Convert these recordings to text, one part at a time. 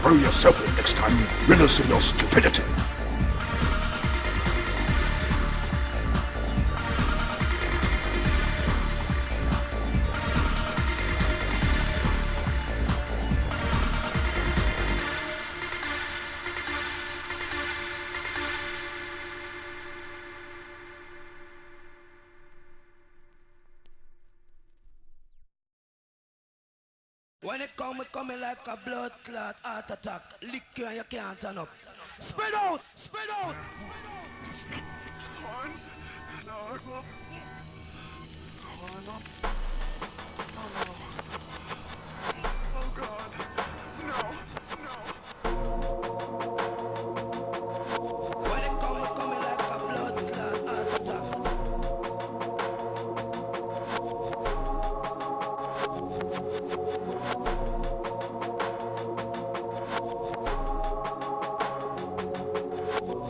Throw yourself in next time. Rid us of your stupidity. When it coming like a blood clot heart attack. Lick you and you can't turn up. Spread out! Spread out! Oh God. No. When it coming like a blood clot heart attack.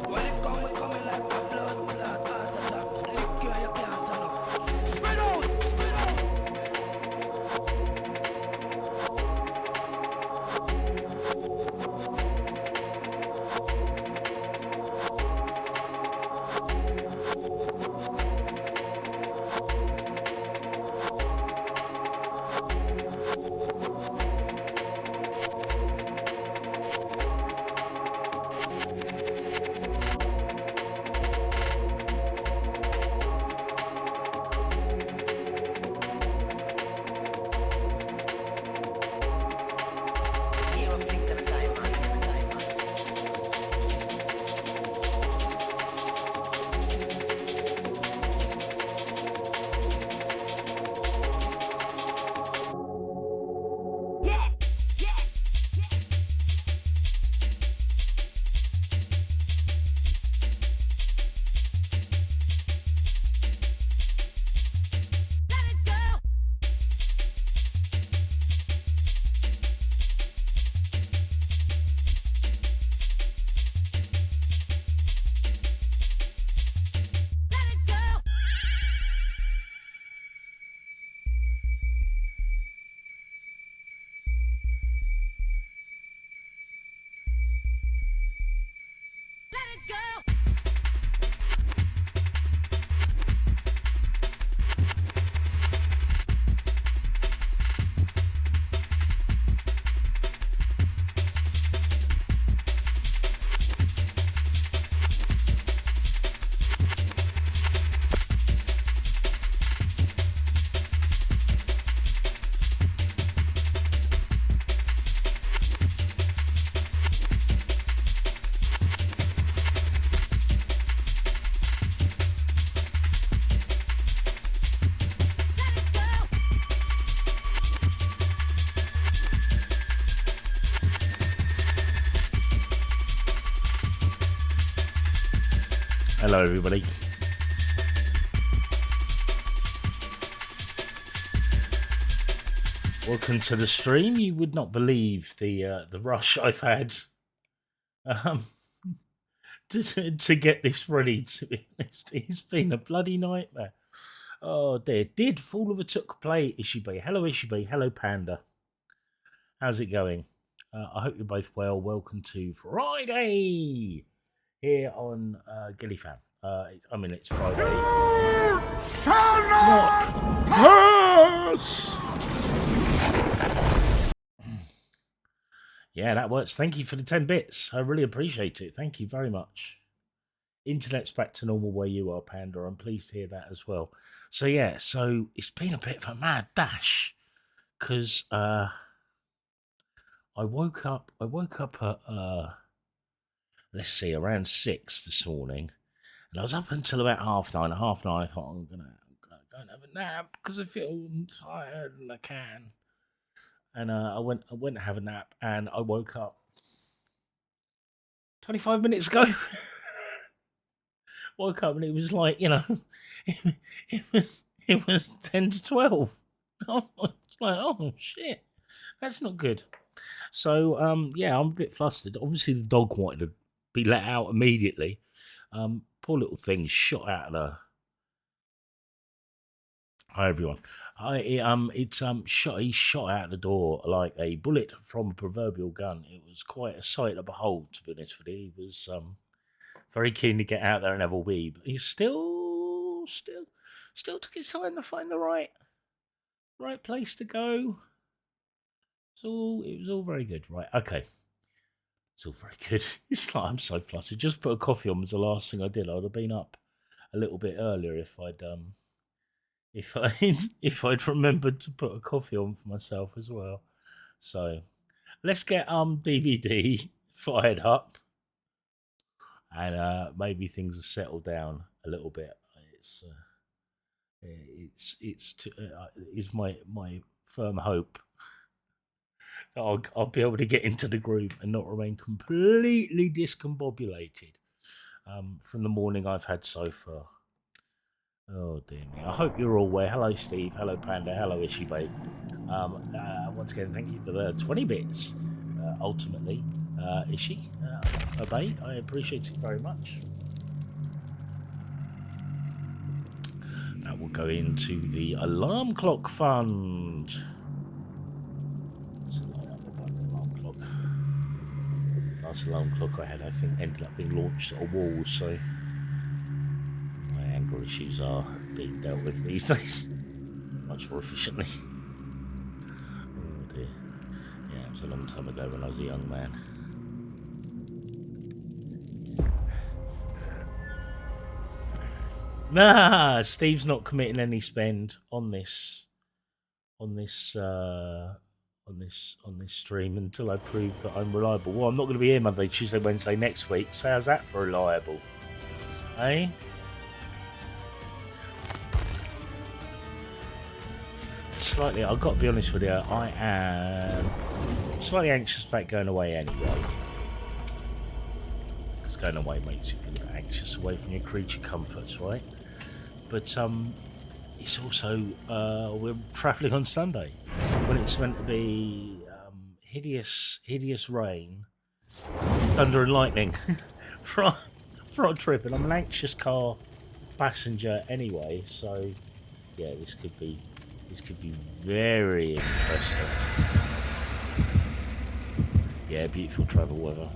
When it coming like a blood clot heart attack. Lick you and you can't turn up. Spread out! Spread out! Hello, everybody. Welcome to the stream. You would not believe the rush I've had to get this ready. To be honest, it's been a bloody nightmare. Oh dear. Did Fall of a Took play, Ishibe? Hello, Ishibe. Hello, Panda. How's it going? I hope you're both well. Welcome to Friday here on Gillyfam. It's Friday. You shall not pass! Yeah, that works. Thank you for the 10 bits. I really appreciate it. Thank you very much. Internet's back to normal where you are, Panda. I'm pleased to hear that as well. So it's been a bit of a mad dash because I woke up at let's see, around 6 this morning, and I was up until about half nine. I thought I'm gonna go and have a nap because I feel tired and I can. And I went to have a nap, and I woke up 25 minutes ago. Woke up and it was like, it was 10 to 12. I was like, oh shit, that's not good. So I'm a bit flustered. Obviously the dog wanted to be let out immediately. Poor little thing shot out of the... Hi everyone. He shot out the door like a bullet from a proverbial gun. It was quite a sight to behold, to be honest with you. He was very keen to get out there and have a wee, but he still took his time to find the right place to go. It was all very good, right? Okay, it's all very good. It's like I'm so flustered. Just put a coffee on was the last thing I did. I'd have been up a little bit earlier if I'd remembered to put a coffee on for myself as well. So let's get DVD fired up, and maybe things will settle down a little bit. It's my firm hope that I'll be able to get into the groove and not remain completely discombobulated from the morning I've had so far. Oh dear me! I hope you're all well. Hello, Steve. Hello, Panda. Hello, Ishibe. Once again, thank you for the 20 bits. Ultimately, Ishi, Obey. I appreciate it very much. That will go into the alarm clock fund. It's alarm clock. Last alarm clock I had, I think, ended up being launched at a wall. So my anger issues are being dealt with these days much more efficiently. Oh dear. Yeah, it was a long time ago when I was a young man. Nah, Steve's not committing any spend on this stream until I prove that I'm reliable. Well, I'm not going to be here Monday, Tuesday, Wednesday next week. So how's that for reliable? Eh? Slightly, I've got to be honest with you, I am slightly anxious about going away anyway. Because going away makes you feel a bit anxious away from your creature comforts, right? But it's also, we're travelling on Sunday when it's meant to be hideous rain, thunder and lightning for our trip. And I'm an anxious car passenger anyway, so yeah, this could be very interesting. Yeah, beautiful travel weather.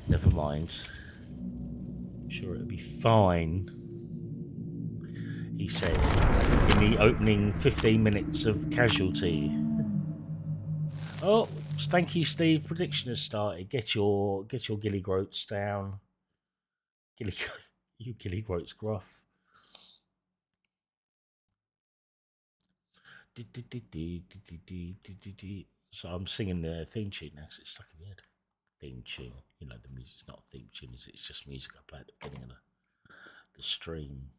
Never mind. I'm sure it'll be fine. He said in the opening 15 minutes of Casualty. Oh, Stanky Steve, prediction has started. Get your gilly groats down. You gilly groats gruff. So I'm singing the theme tune now, so it's stuck in the head. Theme tune. You know, the music's not a theme tune, is it? It's just music I play at the beginning of the stream.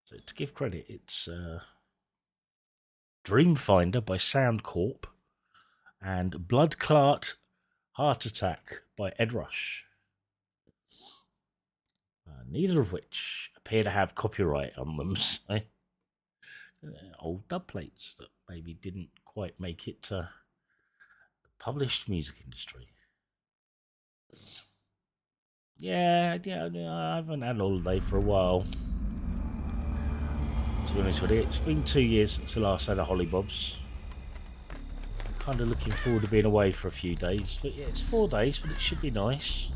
So to give credit, it's Dreamfinder by Soundcorp and Blood Clot Heart Attack by Ed Rush. Neither of which appear to have copyright on them. So, old dub plates that maybe didn't quite make it to the published music industry. Yeah, I haven't had a holiday for a while. To be honest with you, it's been 2 years since the last had a Hollybobs. I'm kind of looking forward to being away for a few days. But yeah, it's 4 days, but it should be nice.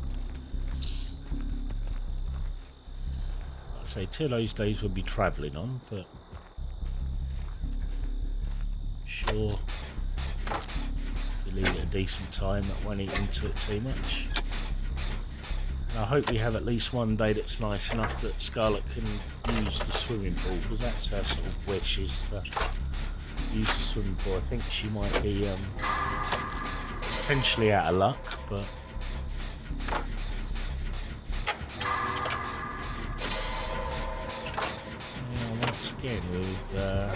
I'd say 2 of those days we'll be travelling on, but sure, we leave it a decent time, that won't eat into it too much. And I hope we have at least one day that's nice enough that Scarlett can use the swimming pool, because that's her sort of wish, is to use the swimming pool. I think she might be potentially out of luck, but once again with oh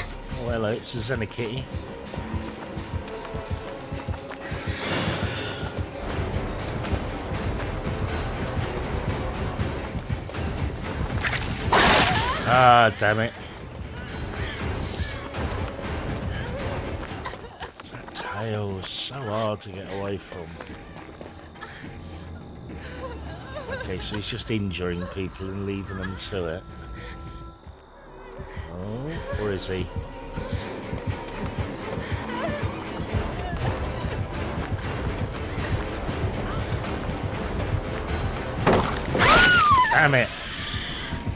hello, it's a Xena kitty. Ah, damn it. That tail was so hard to get away from. Okay, so he's just injuring people and leaving them to it. Oh, or is he? Damn it!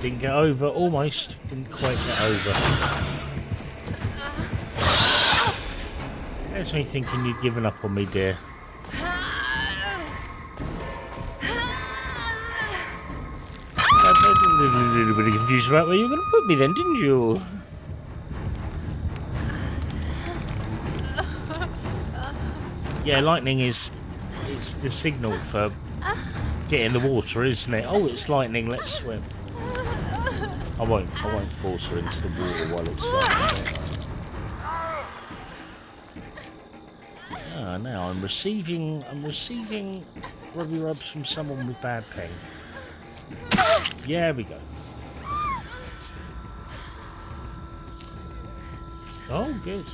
Didn't get over, almost. Didn't quite get over. There's me thinking you'd given up on me, dear. A little bit confused about where you were going to put me then, didn't you? Yeah, lightning is... it's the signal for getting the water, isn't it? Oh, it's lightning, let's swim. I won't force her into the water while it's lightning. Ah, now I'm receiving rubby rubs from someone with bad pain. Yeah, we go. Oh, good.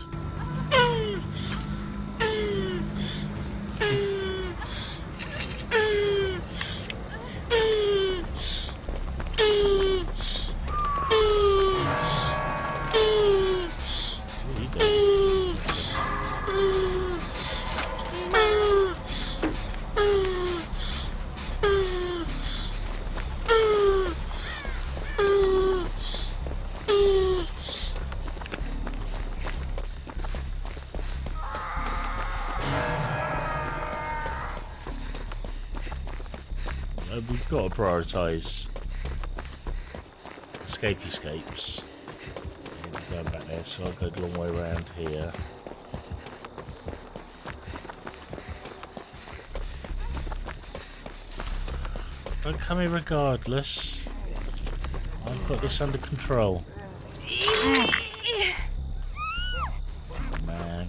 We've got to prioritise escapes. Going back there, so I'll go the long way around here. Don't come here regardless. I've got this under control. Man.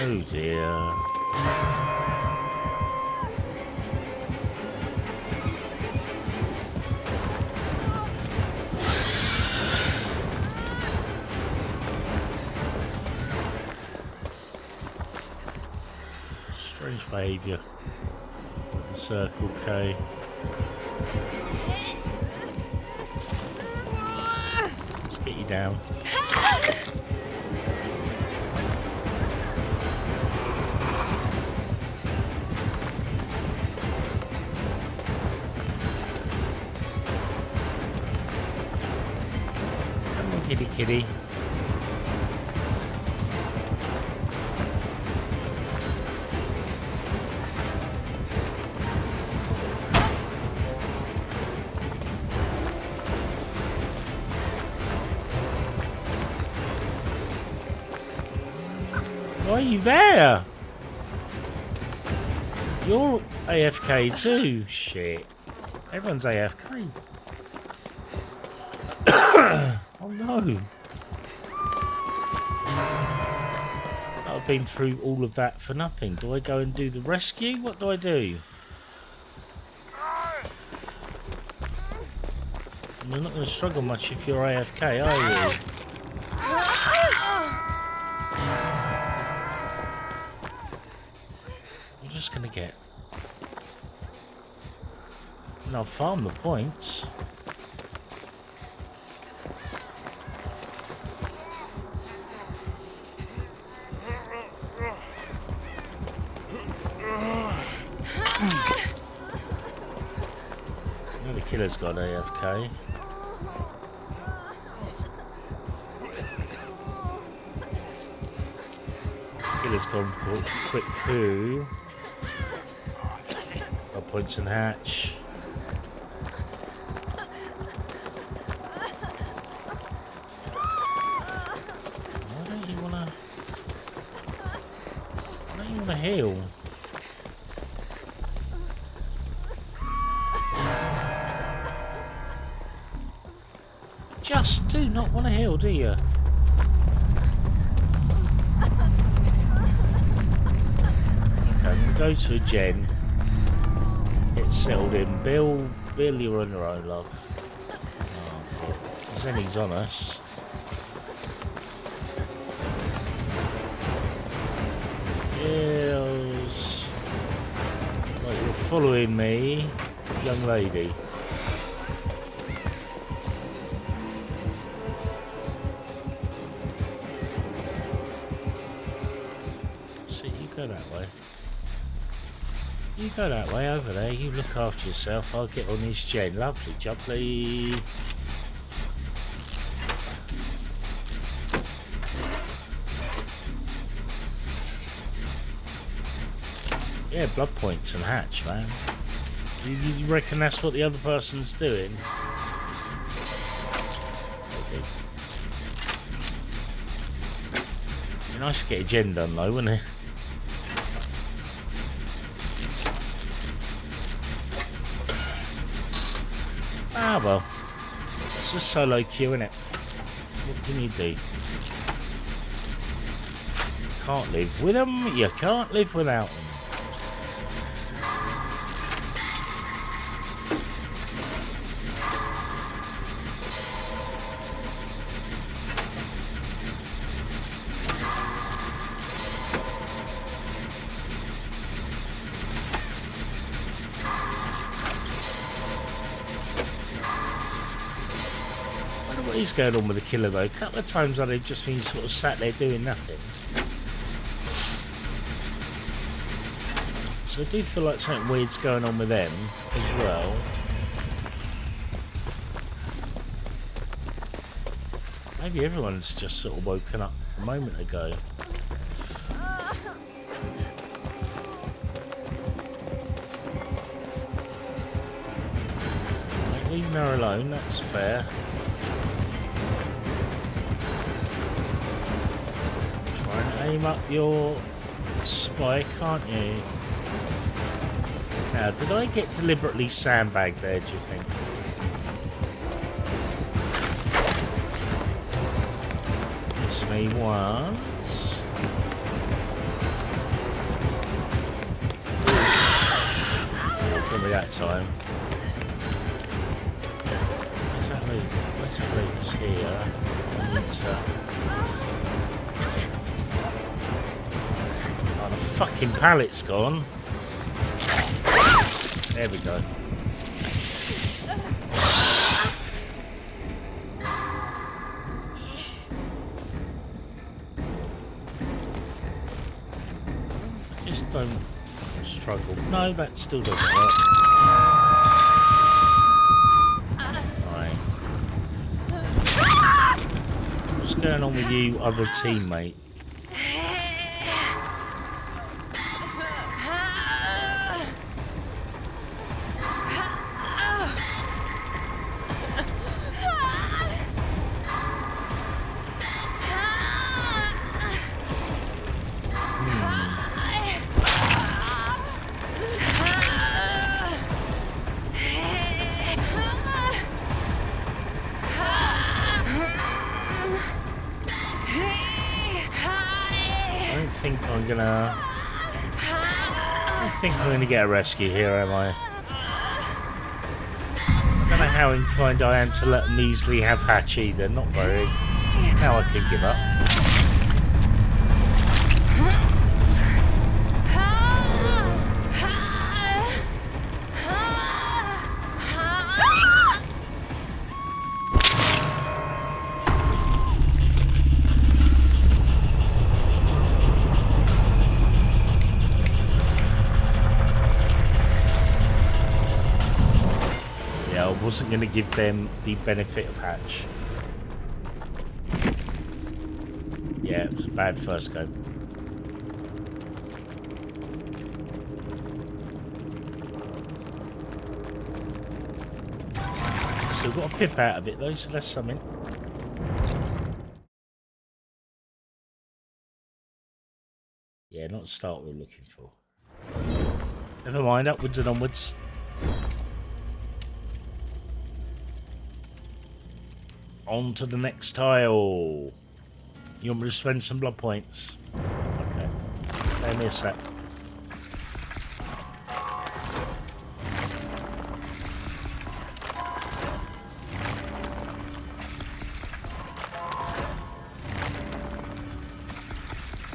Oh dear. Strange behaviour. Circle K. Let's get you down. Kitty. Why are you there? You're AFK too. Shit. Everyone's AFK. Oh no. I've been through all of that for nothing. Do I go and do the rescue? What do I do? You're not going to struggle much if you're AFK, are you? You're just going to get... And I'll farm the points. The killer's got AFK. Killer's gone for quick poo. Got points and hatch. Why don't you wanna heal? Just do not want to heal, do you? Okay, I'm going to go to a gen. Get settled in. Bill, you're on your own, love. Oh, Zenny's on us. following me, young lady? See, you go that way. You go that way over there. You look after yourself. I'll get on this gen. Lovely, jubbly. Yeah, blood points and hatch, man. You reckon that's what the other person's doing? Maybe. Be nice to get a gen done though, wouldn't it? Ah well, it's just solo queue, innit? What can you do? Can't live with them, you can't live without them. He's going on with the killer though. A couple of times they've just been sort of sat there doing nothing. So I do feel like something weird's going on with them as well. Maybe everyone's just sort of woken up a moment ago. Leave her alone, that's fair. Aim up your spike, can't you? Now, did I get deliberately sandbagged there, do you think? Miss me once. Give me that time. Where's that loot? Where's that loot? It's here. I need to... Fucking pallet's gone. There we go. Just don't struggle. No, that still doesn't work. Right. What's going on with you, other teammate? I think I'm going to get a rescue here, am I? I don't know how inclined I am to let them easily have hatch either. Not very. Now I can give up. Wasn't going to give them the benefit of hatch. Yeah, it was a bad first go. Still got a pip out of it though, so that's something. Yeah, not the start we were looking for. Never mind, upwards and onwards. On to the next tile. You want me to spend some blood points? Okay. Let me a sec.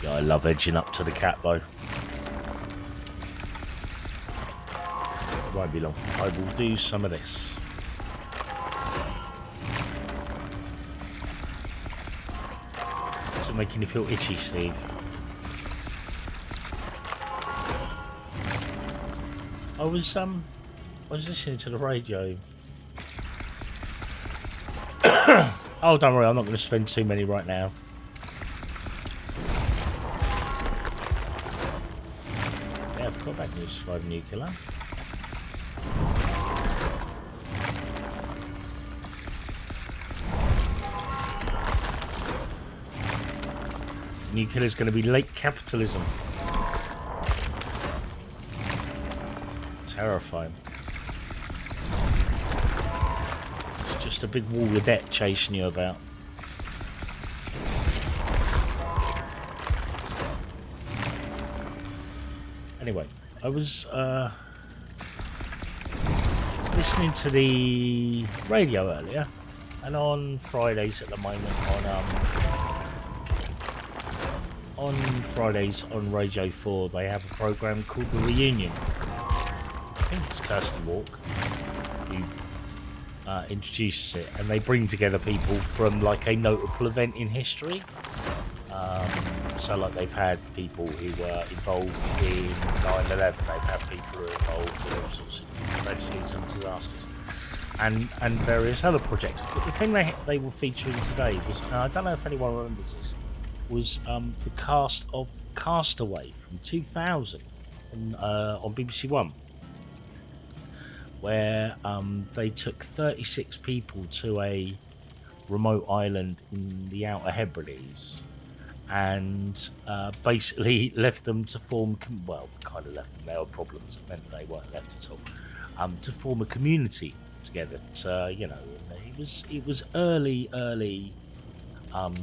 Yeah, I love edging up to the cat though. won't be long. I will do some of this. Is it making you feel itchy, Steve? I was listening to the radio. Oh, don't worry, I'm not going to spend too many right now. Yeah, I forgot about News 5 Nuclear. Nuclear is going to be late capitalism. Terrifying. It's just a big wall of debt chasing you about. Anyway, I was listening to the radio earlier, and on Fridays at the moment on Fridays on Radio 4 they have a program called The Reunion. I think it's Kirsty Walk who introduces it, and they bring together people from like a notable event in history. So like they've had people who were involved in 9/11, they've had people who are involved in all sorts of tragedies and disasters, and various other projects. But the thing they were featuring today was, I don't know if anyone remembers this, was the cast of Castaway from 2000 on BBC One, where they took 36 people to a remote island in the Outer Hebrides and basically left them to form, well, kind of left them, there were problems that meant they weren't left at all, to form a community together. You know, it was early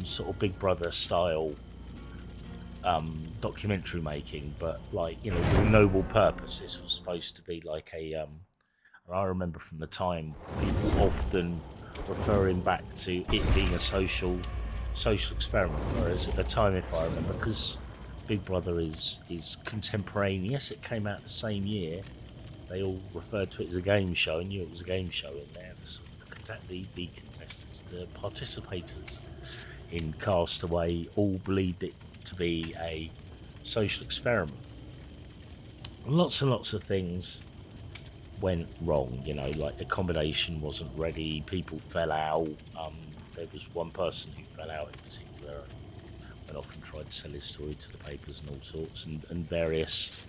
sort of Big Brother style documentary making, but like, you know, with a noble purpose. This was supposed to be like a I remember from the time often referring back to it being a social experiment, whereas at the time, if I remember, because Big Brother is contemporaneous, it came out the same year, they all referred to it as a game show and knew it was a game show in there. The contestants, the participators in Castaway all believed it to be a social experiment. Lots and lots of things went wrong, you know, like accommodation wasn't ready, people fell out. There was one person who fell out in particular, went off and tried to sell his story to the papers and all sorts, and various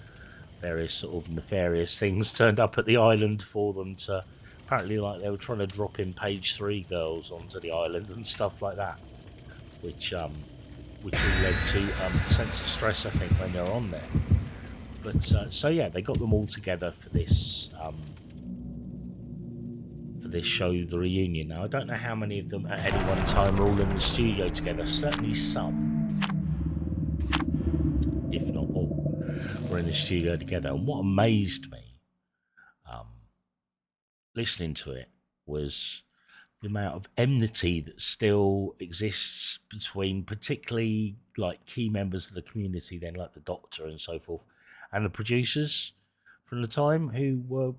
sort of nefarious things turned up at the island for them to, apparently like they were trying to drop in page 3 girls onto the island and stuff like that, which all led to sense of stress, I think, when they're on there. But so yeah, they got them all together for this show, The Reunion. Now I don't know how many of them at any one time were all in the studio together. Certainly some, if not all, were in the studio together. And what amazed me, listening to it, was the amount of enmity that still exists between particularly like key members of the community, then like the Doctor and so forth, and the producers from the time, who were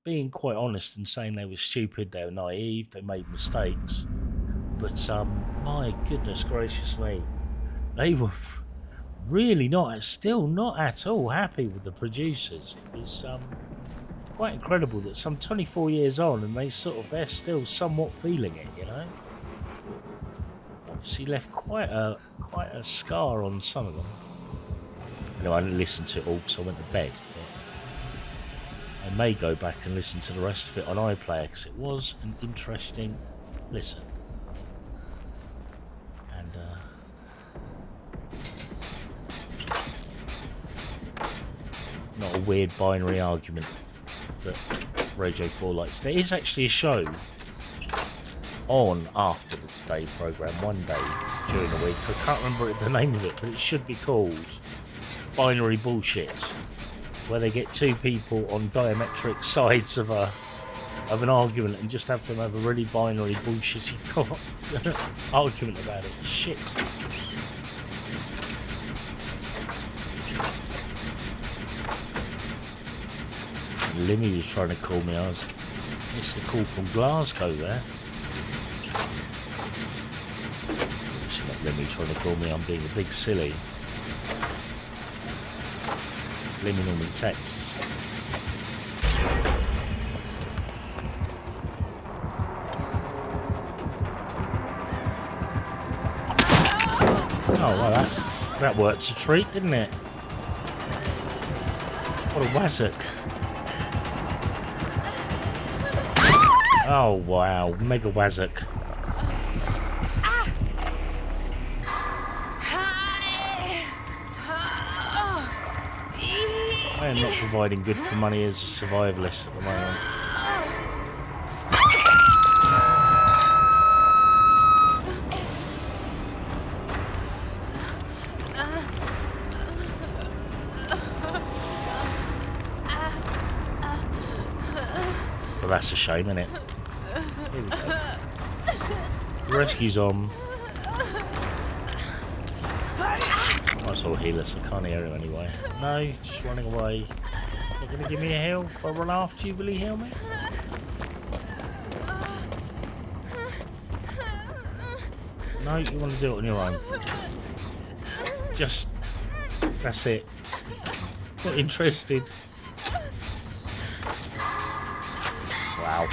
being quite honest and saying they were stupid, they were naive, they made mistakes. But my goodness gracious me, they were really still not at all happy with the producers. It was quite incredible that some 24 years on, and they're still somewhat feeling it, you know. Obviously left quite a scar on some of them. I didn't listen to it all because I went to bed. But I may go back and listen to the rest of it on iPlayer because it was an interesting listen. And not a weird binary argument that Radio 4 likes. There is actually a show on after the Today programme one day during the week. I can't remember the name of it, but it should be called Binary Bullshit, where they get two people on diametric sides of an argument and just have them have a really binary bullshitty argument about it. Shit. Limmy was trying to call me. I missed a call from Glasgow there. It's not Limmy trying to call me. I'm being a big silly. Limmy normally texts. Oh, well, that worked a treat, didn't it? What a wazzock. Oh, wow. Mega wazzock. I am not providing good for money as a survivalist at the moment. Well, that's a shame, isn't it? Here we go. The rescue's on. Might as well heal us. I can't hear him anyway. No, just running away. Not going to give me a heal? If I run after you, will he heal me? No, you want to do it on your own. Just... that's it. Not interested. Wow.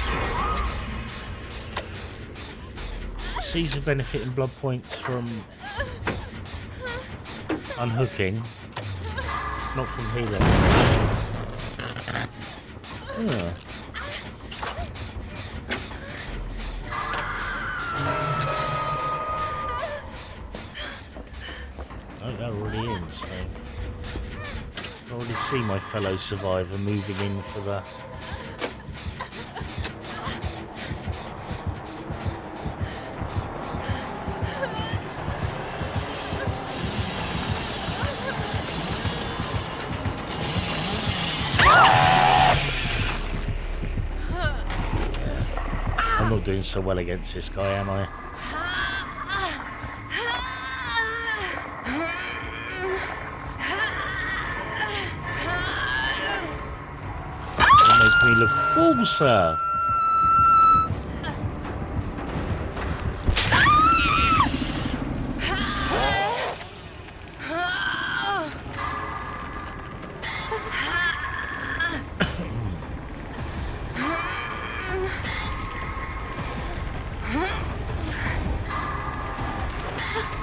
Sees the benefit in blood points from unhooking, not from healing. Yeah. Oh, they're already in, so I already see my fellow survivor moving in for the... I'm not doing so well against this guy, am I? You make me look a fool, sir.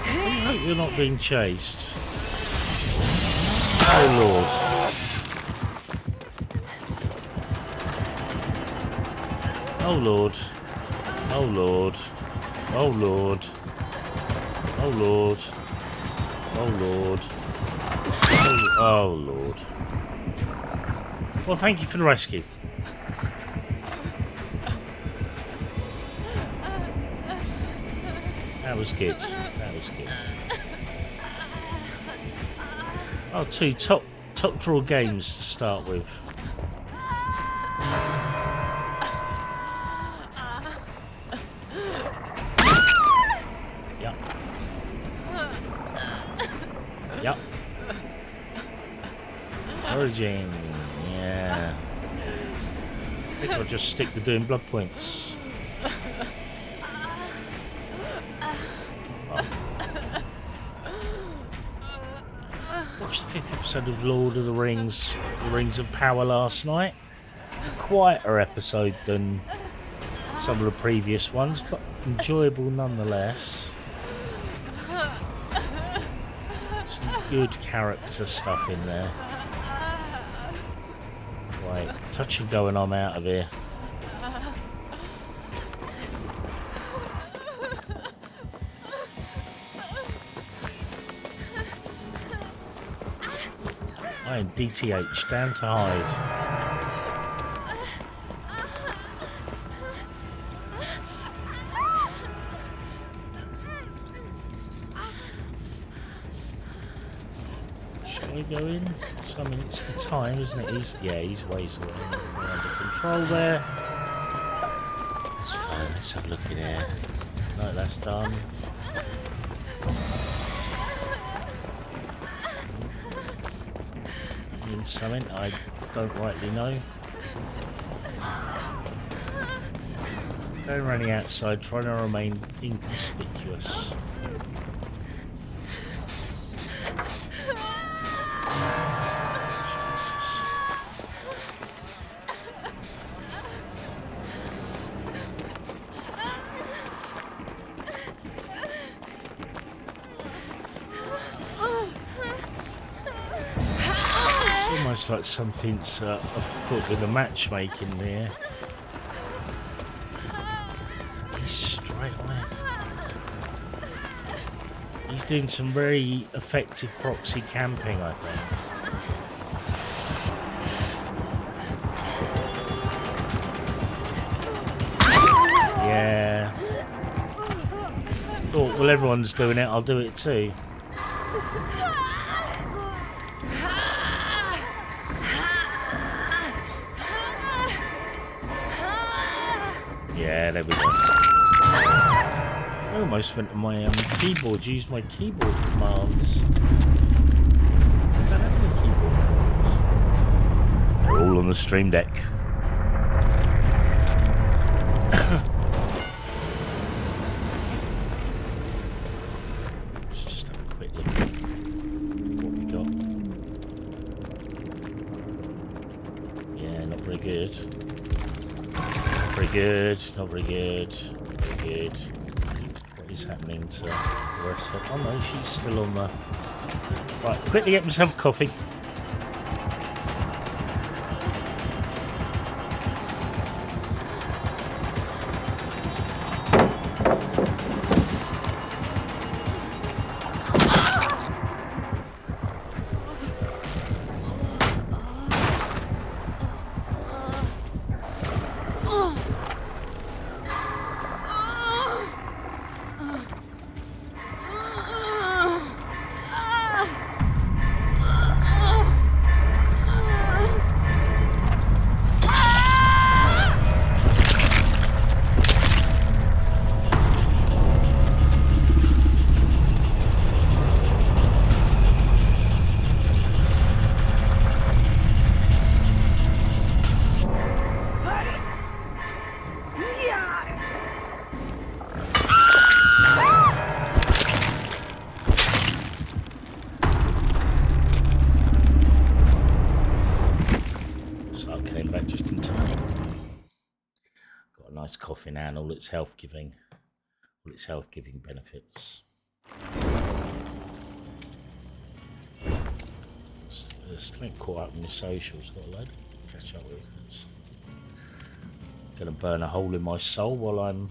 I hope you're not being chased. Oh Lord. Oh Lord. Oh Lord. Oh Lord. Oh Lord. Oh Lord. Oh Lord. Well, thank you for the rescue. That was good. That was good. Oh, two top draw games to start with. Yep. Yep. Origin. Yeah. I think I'll just stick to doing blood points. Watched the 5th episode of Lord of the Rings, The Rings of Power last night. Quieter episode than some of the previous ones, but enjoyable nonetheless. Some good character stuff in there. Wait, touch and go and I'm out of here. I am DTH, down to hide. Shall we go in? So, I mean, it's the time, isn't it? He's ways away. We're under control there. That's fine, let's have a look in here. No, that's done. Something I don't rightly know. Going around the outside, trying to remain inconspicuous. It's almost like something's afoot with the matchmaking there. He's straight on it. He's doing some very effective proxy camping, I think. Yeah. Thought, well, everyone's doing it, I'll do it too. Yeah, there we go. I almost went to my keyboard, used my keyboard commands. I don't have any keyboard commands. They're all on the stream deck. Let's just have a quick look at what we got. Yeah, not very good. Very good, not very good, very good. What is happening to the rest of... Oh no, she's still on the... Right, quickly get myself a coffee. Coffee now and all its health giving benefits. Still ain't caught up in the socials, got a load to catch up with. It's gonna burn a hole in my soul while I'm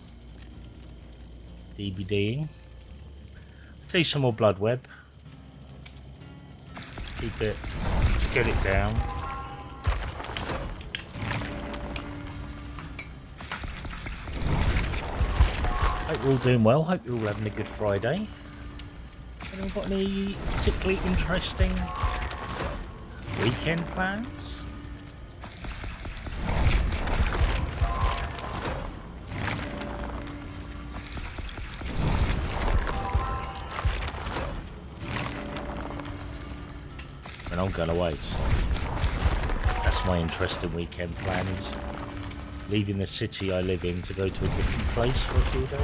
DBDing. Let's do some more blood web. Keep it, just get it down. Hope you're all doing well. Hope you're all having a good Friday. Anyone got any particularly interesting weekend plans? And I'm going away, so that's my interesting weekend plan, is leaving the city I live in to go to a different place for a few days.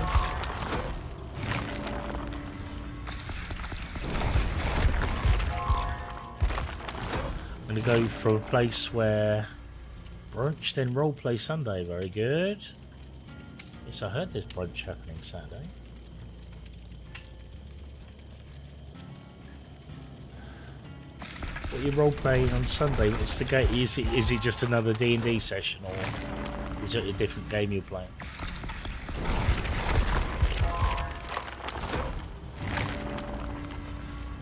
I'm going to go from a place where brunch, then roleplay Sunday. Very good. Yes, I heard there's brunch happening Saturday. What are you roleplaying on Sunday? What's the game? Is it just another D&D session, or is it a different game you're playing?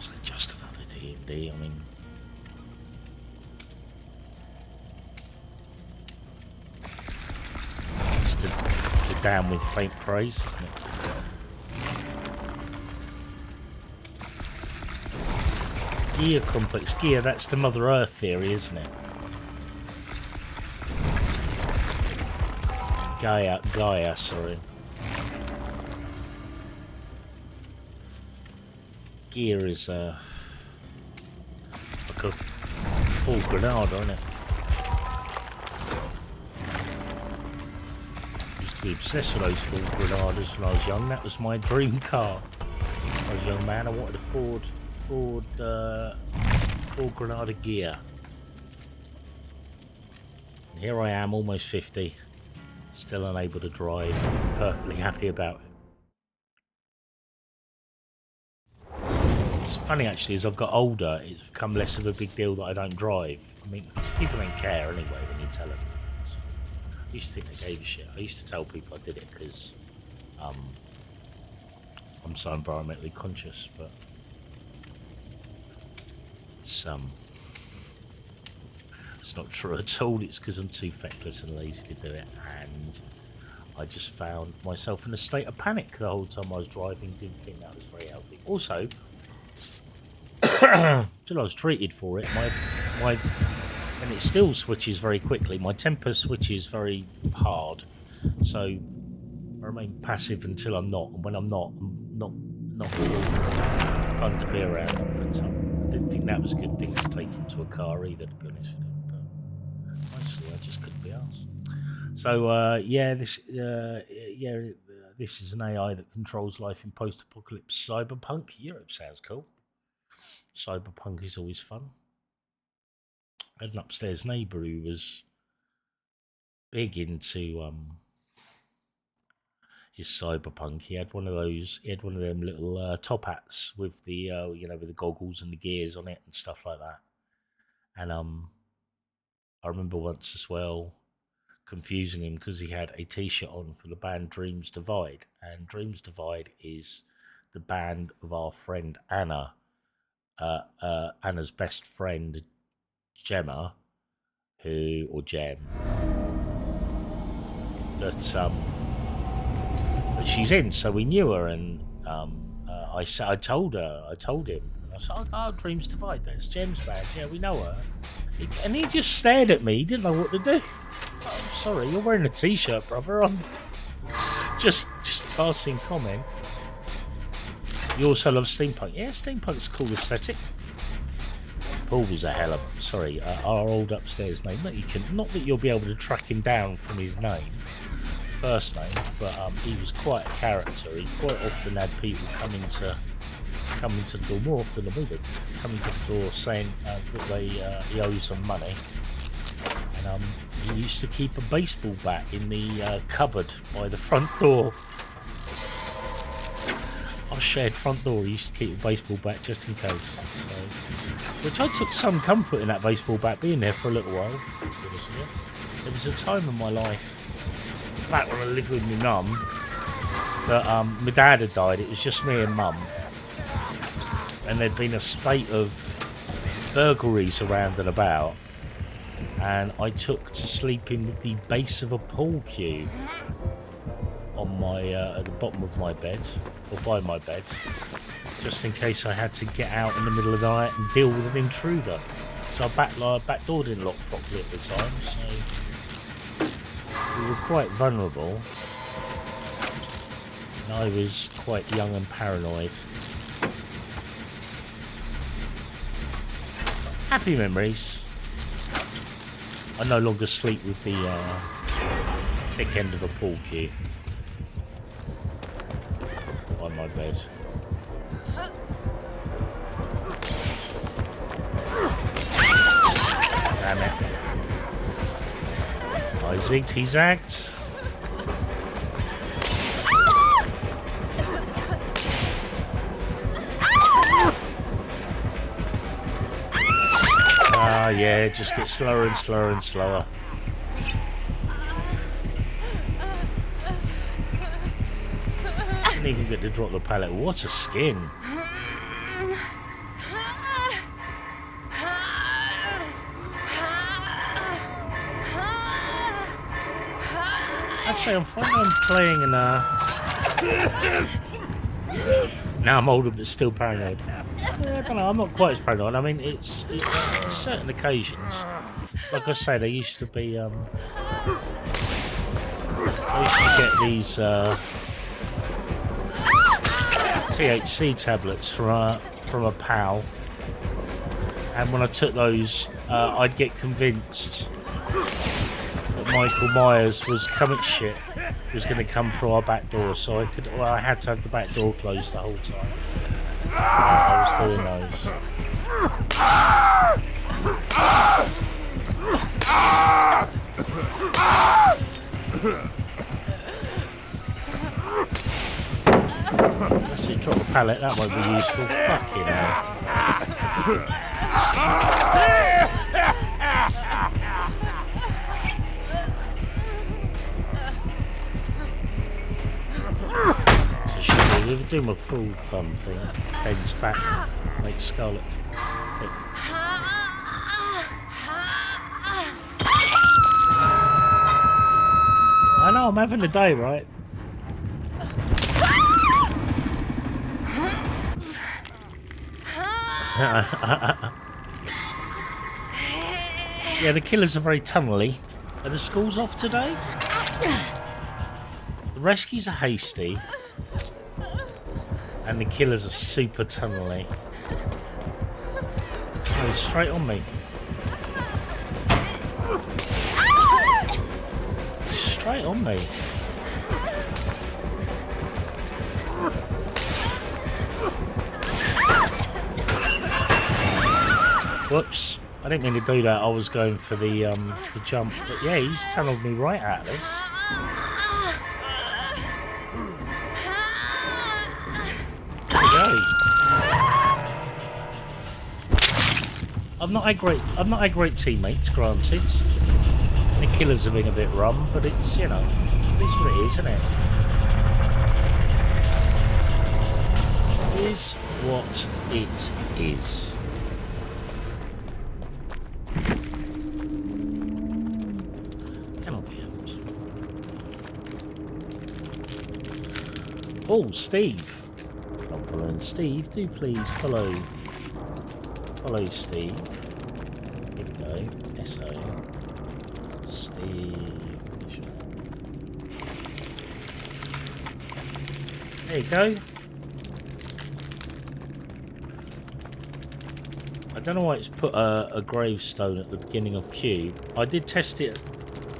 Is it just another D&D? I mean, it's to down with faint praise, isn't it? Gear complex. Gear, that's the Mother Earth theory, isn't it? Gaia, sorry. Gear is like a full grenade, isn't it? to be obsessed with those Ford Granadas when I was young. That was my dream car. When I was a young man, I wanted a Ford Granada Gear. And here I am, almost 50, still unable to drive. Perfectly happy about it. It's funny actually, as I've got older, it's become less of a big deal that I don't drive. I mean, people don't care anyway when you tell them. So, I used to think they gave a shit. I used to tell people I did it because I'm so environmentally conscious, but it's not true at all. It's because I'm too feckless and lazy to do it, and I just found myself in a state of panic the whole time I was driving. Didn't think that was very healthy. Also, till I was treated for it, my and it still switches very quickly. My temper switches very hard, so I remain passive until I'm not, and when I'm not at all fun to be around. But I didn't think that was a good thing to take into a car either, to be honest with you. But mostly I just couldn't be arsed. So this is an AI that controls life in post-apocalypse cyberpunk. Europe sounds cool. Cyberpunk is always fun. I had an upstairs neighbour who was big into his cyberpunk. He had one of them little top hats with the with the goggles and the gears on it and stuff like that. And I remember once as well confusing him because he had a t-shirt on for the band Dreams Divide, and Dreams Divide is the band of our friend Anna, Anna's best friend Gemma, Gem, that she's in. So we knew her, and I told him, and I said, "Oh, Dreams Divide, that's Gem's band. Yeah, we know her." And he just stared at me. He didn't know what to do. Oh, sorry, you're wearing a t-shirt, brother. I'm just passing comment. You also love steampunk. Yeah, steampunk's a cool aesthetic. Paul was a hell of our old upstairs name. Not that you'll be able to track him down from his first name, but he was quite a character. He quite often had people coming to the door, more often than we did, coming to the door saying that he owes them money. And he used to keep a baseball bat in the cupboard by the front door. Our shared front door, he used to keep a baseball bat just in case. So, which I took some comfort in that baseball bat being there for a little while, to be honest with you. There was a time in my life, back when I lived with my mum, that my dad had died. It was just me and mum. And there'd been a spate of burglaries around and about. And I took to sleeping with the base of a pool cue on my at the bottom of my bed, or by my bed, just in case I had to get out in the middle of the night and deal with an intruder. So our back door didn't lock properly at the time, so we were quite vulnerable. And I was quite young and paranoid. Happy memories. I no longer sleep with the thick end of a pool cue by my bed. Damn it. I zigged, he zagged. Yeah, it just gets slower and slower and slower. Didn't even get to drop the pallet. What a skin. I'd say I'm playing in now I'm older but still paranoid. Yeah, I don't know, I'm not quite as paranoid. I mean, it's certain occasions. Like I said, I used to be, I used to get these THC tablets from a pal, and when I took those, I'd get convinced that Michael Myers was coming shit. He was going to come through our back door, so I had to have the back door closed the whole time. I was doing those. Let's see, drop the pallet. That won't be useful. Fucking hell. We were doing a full thumb thing. Bends back, makes Scarlet thick. I know, I'm having a day, right? Yeah, the killers are very tunnely. Are the schools off today? The rescues are hasty. And the killers are super tunnely. Oh, he's straight on me. Straight on me. Whoops. I didn't mean to do that. I was going for the jump. But yeah, he's tunneled me right out of this. I've not had great teammates, granted. The killers have been a bit rum, but it's, you know, it's what it is, isn't it? It is what it is. Cannot be helped. Oh, Steve. If you're not following Steve, do please follow Steve. Here we go. SO. Steve. There you go. I don't know why it's put a gravestone at the beginning of Cube. I did test it.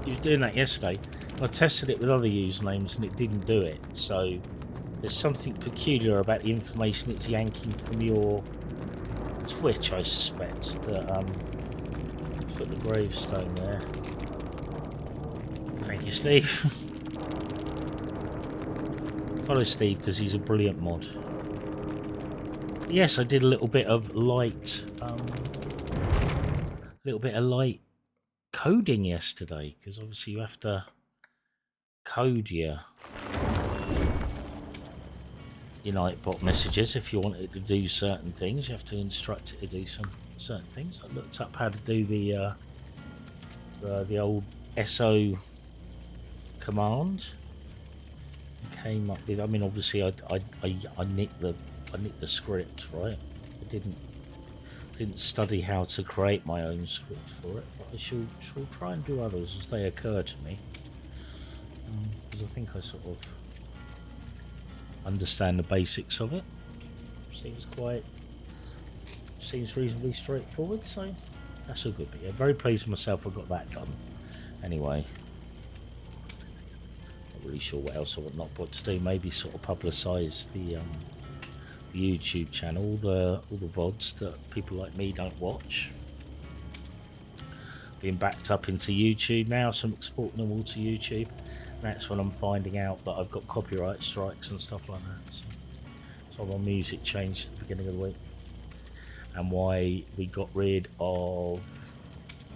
He was doing that yesterday. I tested it with other usernames and it didn't do it. So there's something peculiar about the information it's yanking from your Twitch, I suspect, that put the gravestone there. Thank you, Steve. Follow Steve because he's a brilliant mod. Yes, I did a little bit of light coding yesterday, because obviously you have to code your Nightbot messages if you want it to do certain things. You have to instruct it to do some certain things. I looked up how to do the old SO command. Came up with. I mean, obviously, I nicked the script, right? I didn't study how to create my own script for it, but I shall try and do others as they occur to me, because I think I sort of understand the basics of it. Seems reasonably straightforward, so that's all good. But yeah, very pleased with myself. I got that done. Anyway, not really sure what else I want Nightbot to do. Maybe sort of publicise the YouTube channel, all the VODs that people like me don't watch, being backed up into YouTube now, so I'm exporting them all to YouTube. That's when I'm finding out that I've got copyright strikes and stuff like that. So my music changed at the beginning of the week, and why we got rid of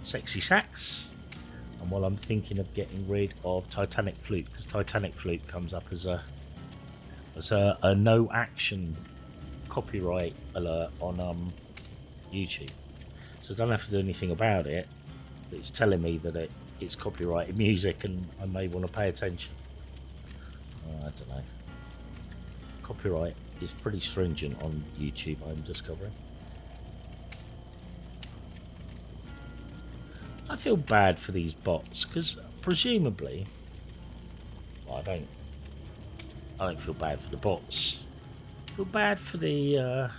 Sexy Sax, and while I'm thinking of getting rid of Titanic Flute, because Titanic Flute comes up as a no action copyright alert on YouTube, so I don't have to do anything about it, but it's telling me that it's copyrighted music and I may want to pay attention. I don't know. Copyright is pretty stringent on YouTube, I'm discovering. I feel bad for these bots because presumably, well, I don't feel bad for the bots. I feel bad for the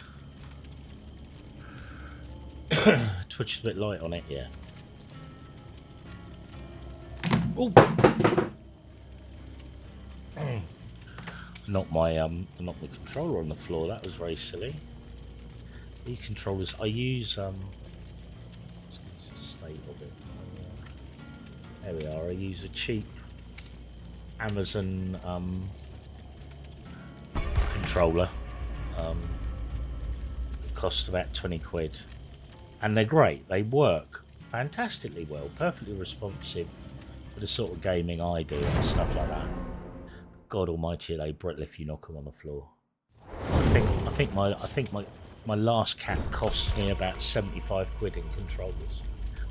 Twitch is a bit light on it, yeah. Oh. Knocked my controller on the floor. That was very silly. These controllers, I use what's the state of it? There we are. I use a cheap Amazon controller. It costs about 20 quid, and they're great. They work fantastically well, perfectly responsive for the sort of gaming I do and stuff like that. God Almighty, they brittle if you knock them on the floor. I think my last cat cost me about 75 quid in controllers.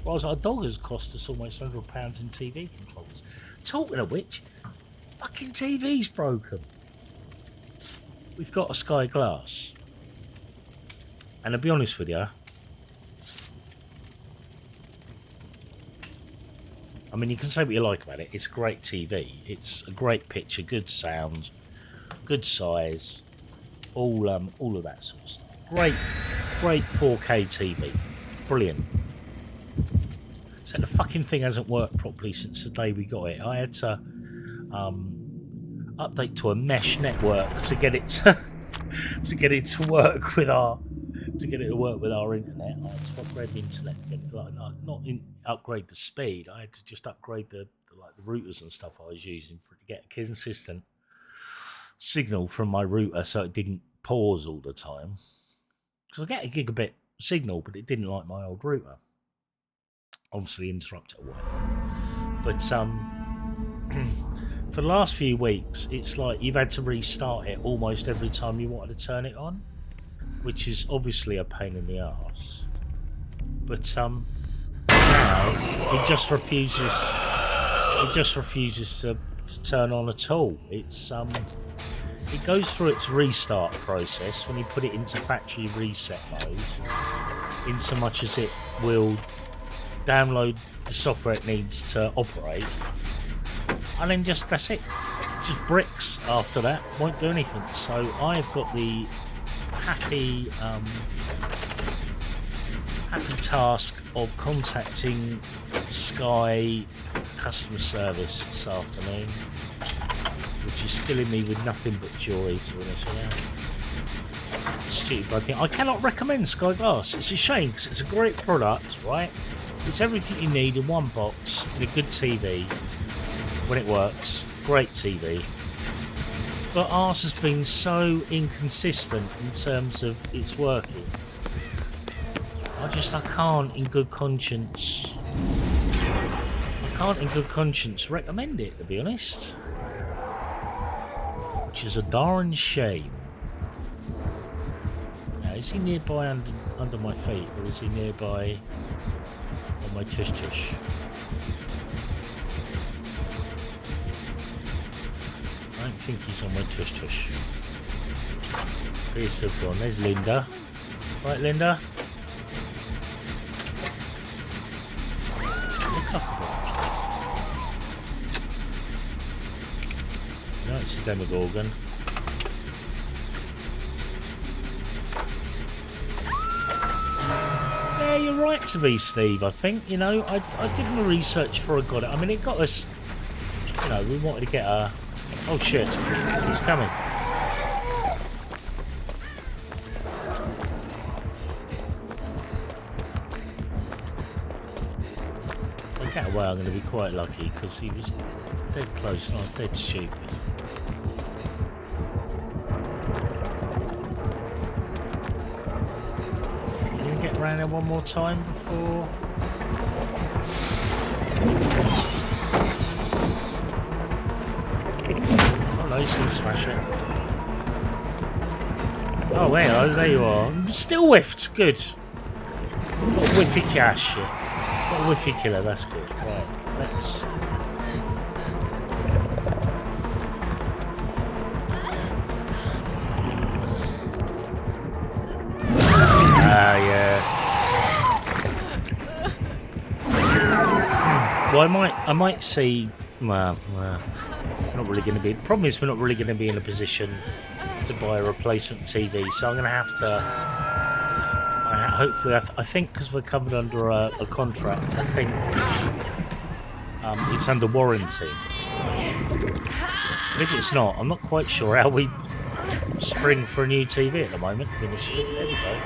Whereas our dog has cost us almost £100 in TV controllers. Talking of which, fucking TV's broken. We've got a Sky Glass, and to be honest with you, I mean, you can say what you like about it. It's a great TV. It's a great picture, good sound, good size, all of that sort of stuff. Great 4K TV, brilliant. So the fucking thing hasn't worked properly since the day we got it. I had to update to a mesh network to get it to work with our internet. I had to upgrade the internet, upgrade the speed. I had to just upgrade the routers and stuff I was using for it to get a consistent signal from my router, so it didn't pause all the time. Because I get a gigabit signal, but it didn't like my old router. Obviously interrupted or whatever. But for the last few weeks, it's like you've had to restart it almost every time you wanted to turn it on, which is obviously a pain in the arse. But now it just refuses to turn on at all. It goes through its restart process when you put it into factory reset mode, in so much as it will download the software it needs to operate, and then that's it. Just bricks after that, won't do anything. So I've got the happy task of contacting Sky customer service this afternoon, which is filling me with nothing but joy, to be honest with you. Stupid, I think. I cannot recommend Sky Glass. It's a shame, because it's a great product, right? It's everything you need in one box, in a good TV, when it works. Great TV. But ours has been so inconsistent in terms of its working. I can't in good conscience recommend it, to be honest. Which is a darn shame. Now, is he nearby under my feet, or is he nearby on my tush tush? I don't think he's on my tush tush. Here's gone. There's Linda. Right, Linda? Look up. No, it's a Demogorgon. Yeah, you're right to be, Steve, I think. You know, I did my research before I got it. I mean, it got us... You know, we wanted to get a... Oh, shit. He's coming. If I get away, I'm going to be quite lucky, because he was dead close and I was dead stupid. Get around there one more time before. Oh no, he's gonna smash it. Oh, there you are. Still whiffed. Good. Got a whiffy cash. Shit. Got a whiffy killer. That's good. Right. Let's. Yeah. Well, I might see. Well, not really going to be. The problem is, we're not really going to be in a position to buy a replacement TV, so I'm going to have to. Hopefully, I think because we're covered under a contract, I think it's under warranty. And if it's not, I'm not quite sure how we spring for a new TV at the moment. Initially. There we go.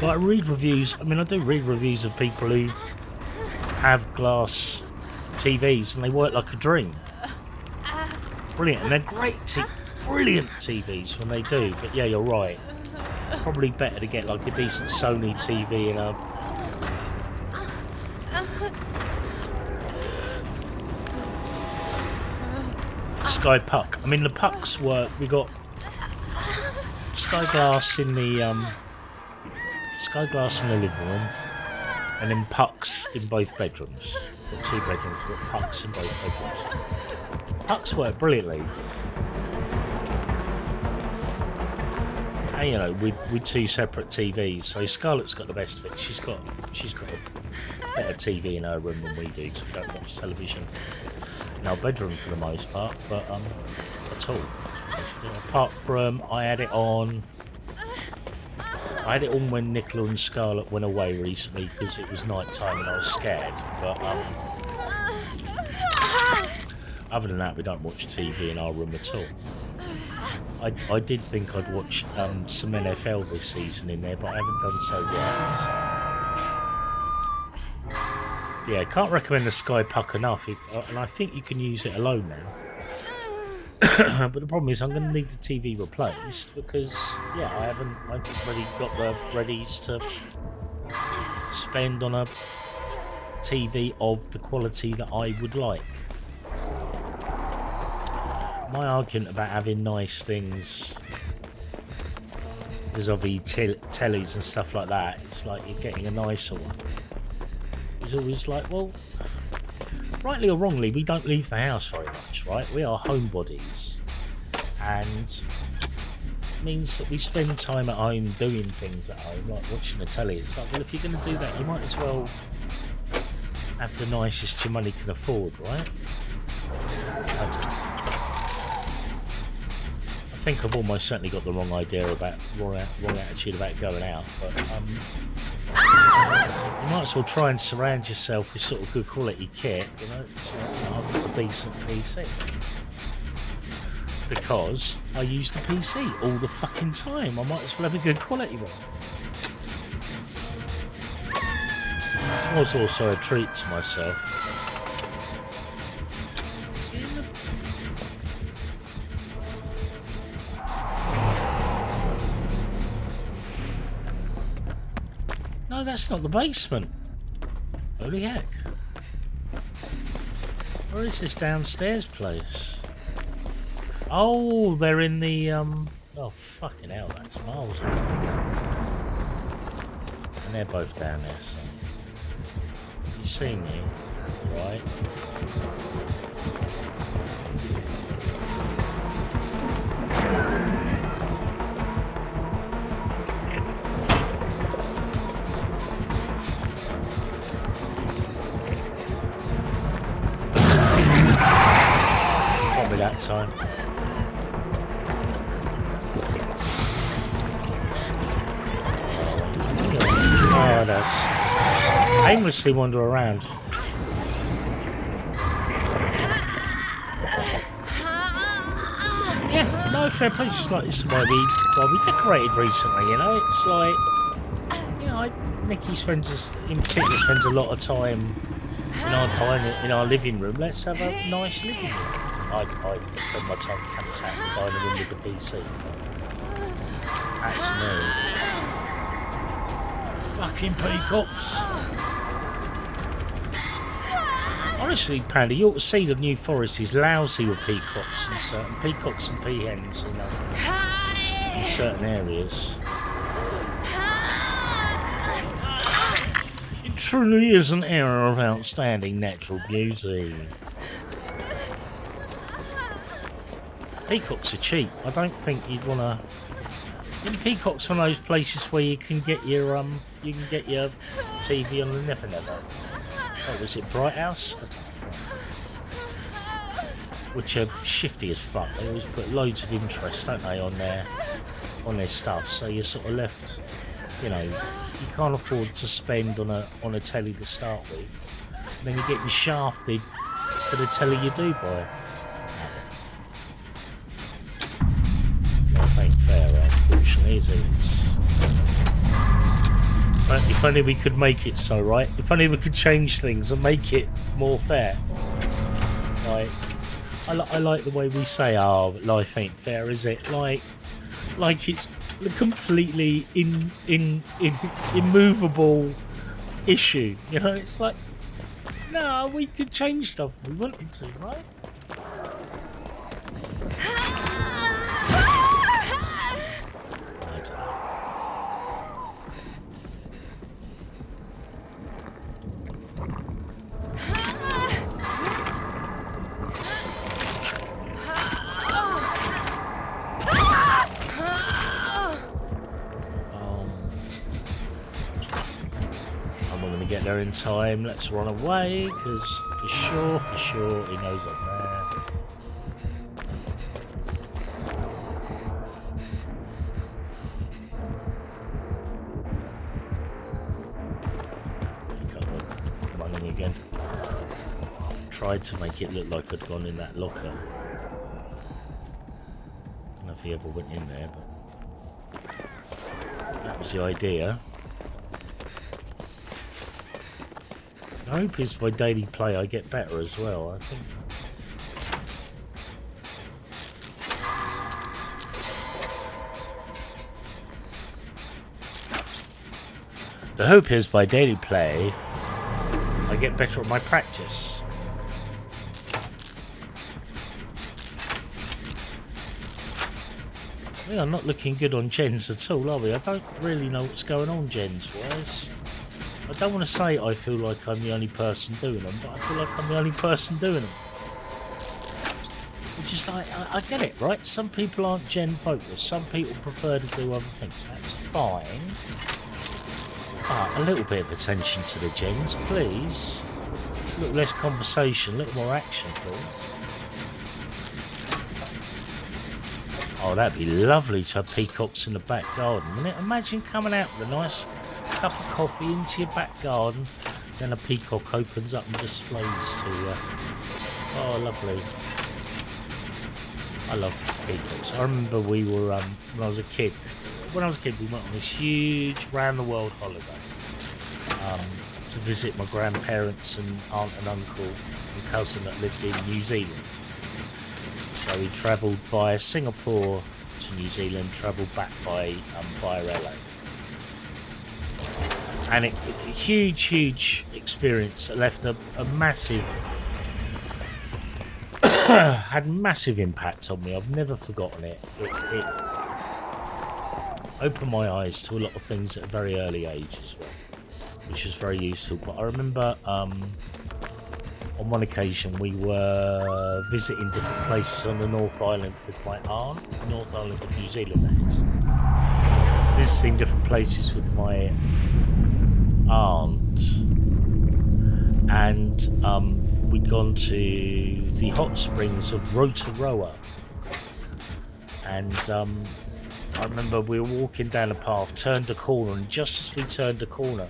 But I read reviews. I mean, I do read reviews of people who have glass TVs and they work like a dream. Brilliant, and they're great, brilliant TVs when they do. But yeah, you're right. Probably better to get like a decent Sony TV and a Sky Puck. I mean, the Pucks work. We got Sky Glass in the Sky Glass in the living room, and then Pucks in both bedrooms. We've got 2 bedrooms. We've got Pucks in both bedrooms. Pucks work brilliantly. And, you know, with 2 separate TVs. So Scarlett's got the best of it. She's got a better TV in her room than we do, because we don't watch television in our bedroom for the most part. But at all. Apart from I had it on when Nicola and Scarlett went away recently because it was night time and I was scared. But other than that, we don't watch TV in our room at all. I did think I'd watch some NFL this season in there, but I haven't done so yet. So. Yeah, can't recommend the Sky Puck enough. And I think you can use it alone now. But the problem is I'm going to need the TV replaced because, yeah, I haven't really got the readies to spend on a TV of the quality that I would like. My argument about having nice things vis-a-vis tellies and stuff like that, it's like you're getting a nicer one. It's always like, well, rightly or wrongly, we don't leave the house very much, right? We are homebodies, and it means that we spend time at home doing things at home, like watching the telly. It's like, well, if you're going to do that, you might as well have the nicest your money can afford, right? I think I've almost certainly got the wrong idea about wrong attitude about going out, but you might as well try and surround yourself with sort of good quality kit. You know, it's like, you know, I've got a decent PC because I use the PC all the fucking time. I might as well have a good quality one. It was also a treat to myself. No, that's not the basement. Holy heck. Where is this downstairs place? Oh, they're in the, oh, fucking hell, that's miles away. And they're both down there, so. You see me, right? Probably that time. Oh, that's aimlessly wander around. Yeah, no, fair play. It's like this is why we decorated recently. You know, it's like, you know, Nikki in particular spends a lot of time in our living room. Let's have a nice living room. I spend my time camped out in the dining room with the PC. That's me. Fucking peacocks. Honestly, Panda, you ought to see the New Forest is lousy with peacocks and certain peacocks and peahens, you know, in certain areas. It truly is an era of outstanding natural beauty. Peacocks are cheap. I don't think you'd want to. Peacock's one of those places where you can get your TV on the Never Never. Oh, was it Bright House? I don't know. which are shifty as fuck. They always put loads of interest, don't they, on their stuff. So you're sort of left, you know, you can't afford to spend on a telly to start with. And then you're getting shafted for the telly you do buy. Life ain't fair, unfortunately, is it? If only we could make it so, right? If only we could change things and make it more fair. Like, I like the way we say, "Oh, life ain't fair," is it? Like it's a completely immovable issue. You know, it's like, no, we could change stuff if we wanted to, right? Get there in time. Let's run away, because for sure he knows I'm there. Pick up the running again. Tried to make it look like I'd gone in that locker. I don't know if he ever went in there, but that was the idea. I hope it's by daily play I get better as well, I think. The hope is by daily play I get better at my practice. We are not looking good on gens at all, are we? I don't really know what's going on gens-wise. I don't want to say I feel like I'm the only person doing them, but I feel like I'm the only person doing them. Which is like, I get it, right? Some people aren't gen focused. Some people prefer to do other things. That's fine. But a little bit of attention to the gens, please. A little less conversation, a little more action, please. Oh, that'd be lovely to have peacocks in the back garden, wouldn't it? Imagine coming out with a nice cup of coffee into your back garden, then a peacock opens up and displays to you. Oh, lovely. I love peacocks. I remember we were, when I was a kid, we went on this huge round-the-world holiday to visit my grandparents and aunt and uncle and cousin that lived in New Zealand. So we travelled via Singapore to New Zealand, travelled back via LA. And a huge experience that left a massive, had massive impact on me. I've never forgotten it. It opened my eyes to a lot of things at a very early age as well, which is very useful. But I remember on one occasion we were visiting different places on the North Island with my aunt, North Island of New Zealand that is. Visiting different places with my aunt, and we'd gone to the hot springs of Rotorua, and I remember we were walking down a path, turned a corner, and just as we turned the corner,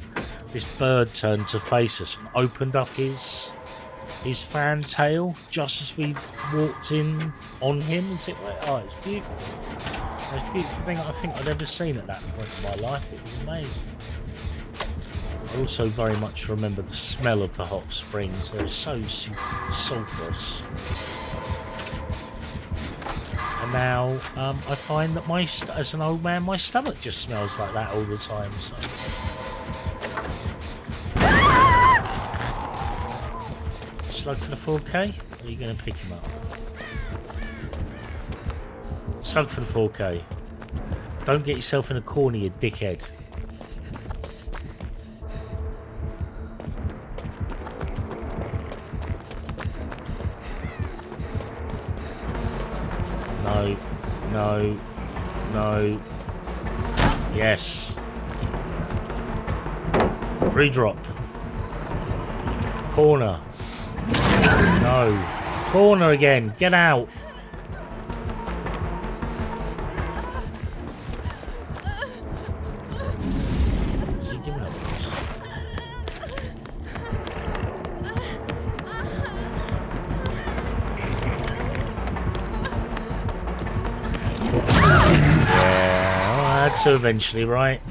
this bird turned to face us and opened up his fantail just as we walked in on him. Is it? Oh, it's beautiful. The most beautiful thing I think I'd ever seen at that point in my life. It was amazing. I also very much remember the smell of the hot springs. They were so sulphurous. And now I find that as an old man, my stomach just smells like that all the time. So. Slug for the 4K? Or are you going to pick him up? Slug for the 4K. Don't get yourself in a corner, you dickhead. No. Yes. Pre-drop. Corner. No. Corner again. Get out. Is he giving up this? Yeah, I had to eventually, right?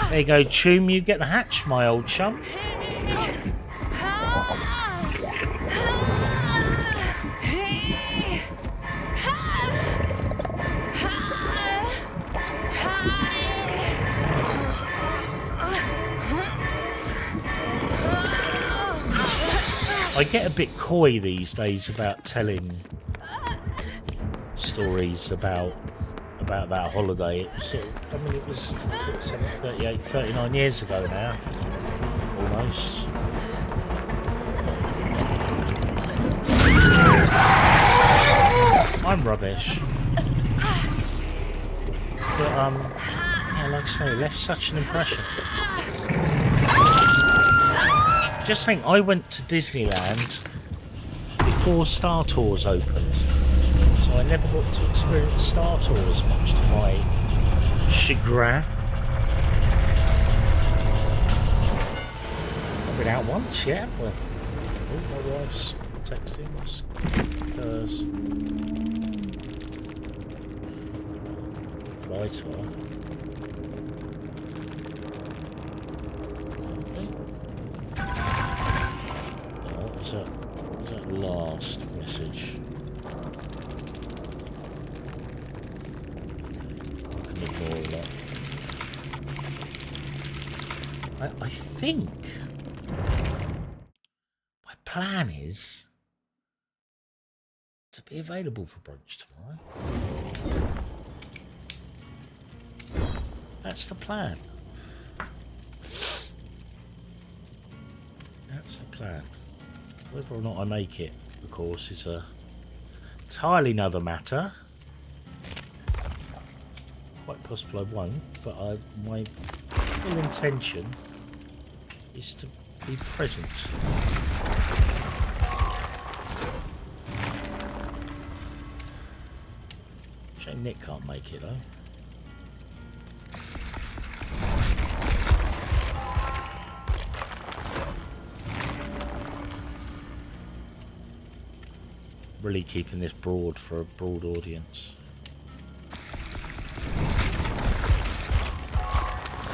There you go, Choom. You get the hatch, my old chum. I get a bit coy these days about telling stories about that holiday. It was sort of, I mean, it was 38, 39 years ago now, almost. I'm rubbish. But yeah, like I say, it left such an impression. Just think, I went to Disneyland before Star Tours opened, so I never got to experience Star Tours, much to my chagrin. I've been out once, yeah. Well, oh, my wife's texting. Reply to her. What was that last message? I can ignore that. I think my plan is to be available for brunch tomorrow. That's the plan. That's the plan. Whether or not I make it, of course, is a entirely another matter. Quite possible I won't, but my full intention is to be present. Shame Nick can't make it though. Really keeping this broad for a broad audience.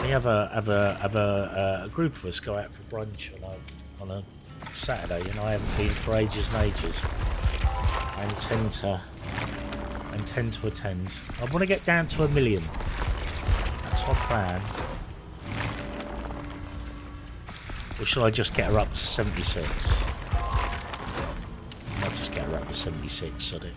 We have a group of us go out for brunch on a Saturday, and I haven't been for ages and ages. I intend to attend. I want to get down to 1 million. That's my plan. Or should I just get her up to 76? I'll just get her up to 76, sod it.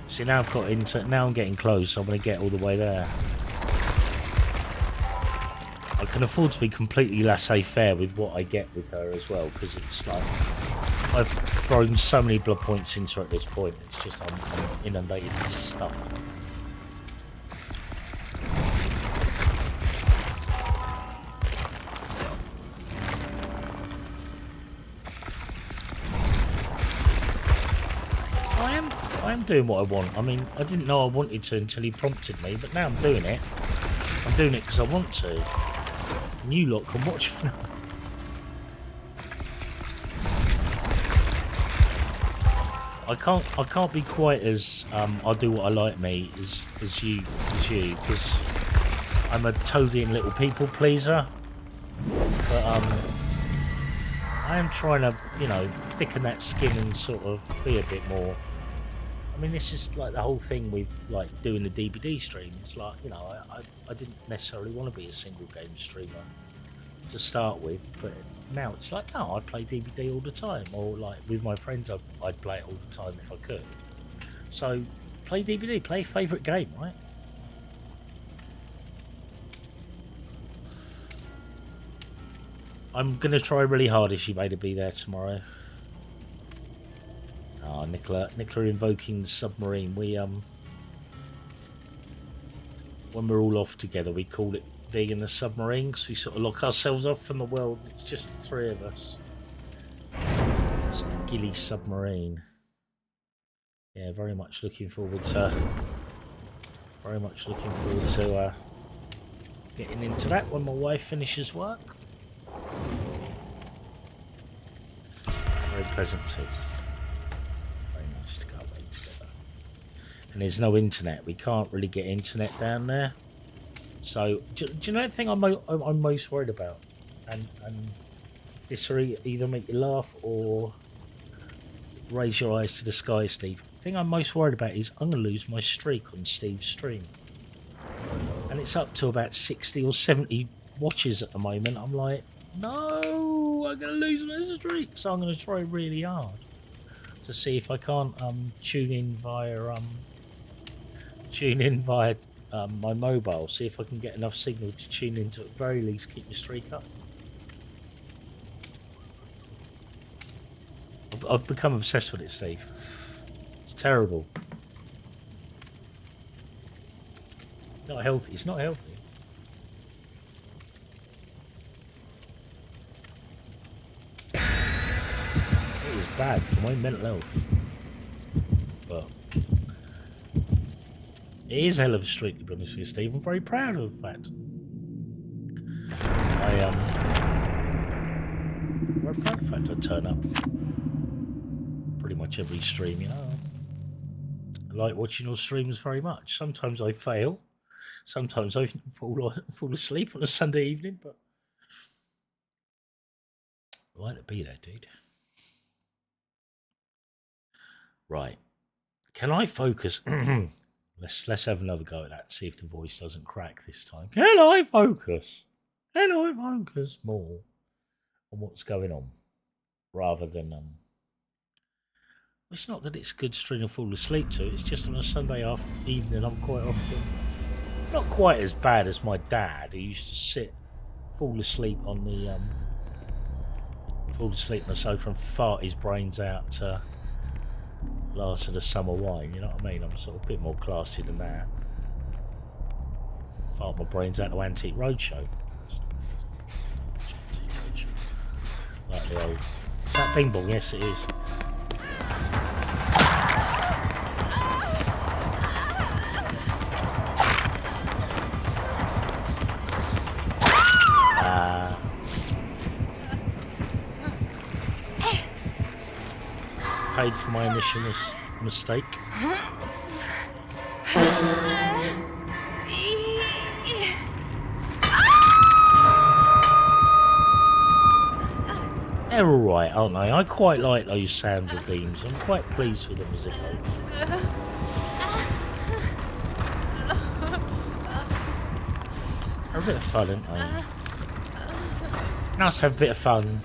See, now I've got into. Now I'm getting close. I'm going to get all the way there. I can afford to be completely laissez-faire with what I get with her as well, because it's like I've thrown so many blood points into her at this point. It's just I'm inundated with stuff. I am doing what I want. I mean, I didn't know I wanted to until he prompted me, but now I'm doing it. I'm doing it because I want to. And you lot can watch me. I can't be quite as I'll do what I like me as you because I'm a toadying little people pleaser. But I am trying to, you know, thicken that skin and sort of be a bit more. I mean, this is like the whole thing with like doing the DVD stream. It's like, you know, I didn't necessarily want to be a single game streamer to start with, but now it's like, no, I play DVD all the time, or like with my friends, I'd play it all the time if I could. So play DVD, play your favourite game, right? I'm gonna try really hard if she made to be there tomorrow. Oh, Nicola invoking the submarine. We when we're all off together, we call it being in the submarine because we sort of lock ourselves off from the world. It's just the three of us. It's the Gilly submarine. Yeah, very much looking forward to. Very much looking forward to getting into that when my wife finishes work. Very pleasant too. Very nice to go away together. And there's no internet. We can't really get internet down there. So, do you know the thing I'm most worried about? And this will either make you laugh or raise your eyes to the sky, Steve. The thing I'm most worried about is I'm going to lose my streak on Steve's stream. And it's up to about 60 or 70 watches at the moment. I'm like, no, I'm going to lose my streak. So I'm going to try really hard to see if I can't tune in via my mobile. See if I can get enough signal to tune in to at the very least keep the streak up. I've become obsessed with it, Steve. It's terrible. Not healthy. It's not healthy. It is bad for my mental health. But it is a hell of a streak, to be honest with you, Steve. I'm very proud of the fact. I'm very proud of the fact I turn up pretty much every stream, you know. I like watching your streams very much. Sometimes I fail. Sometimes I fall asleep on a Sunday evening, but I like to be there, dude. Right. Can I focus? Let's have another go at that. See if the voice doesn't crack this time. Can I focus? Can I focus more on what's going on, rather than It's not that it's a good stream to fall asleep to. It's just on a Sunday evening. I'm quite often not quite as bad as my dad, who used to fall asleep on the sofa and fart his brains out to last of the summer wine. You know what I mean? I'm sort of a bit more classy than that. Fart my brains out to Antique Roadshow. Like the old. Is that Bing Bong? Yes, it is. Paid for my initial mistake. They're alright, aren't they? I quite like those sound redeems. I'm quite pleased with them as it goes. They're a bit of fun, aren't they? Nice to have a bit of fun.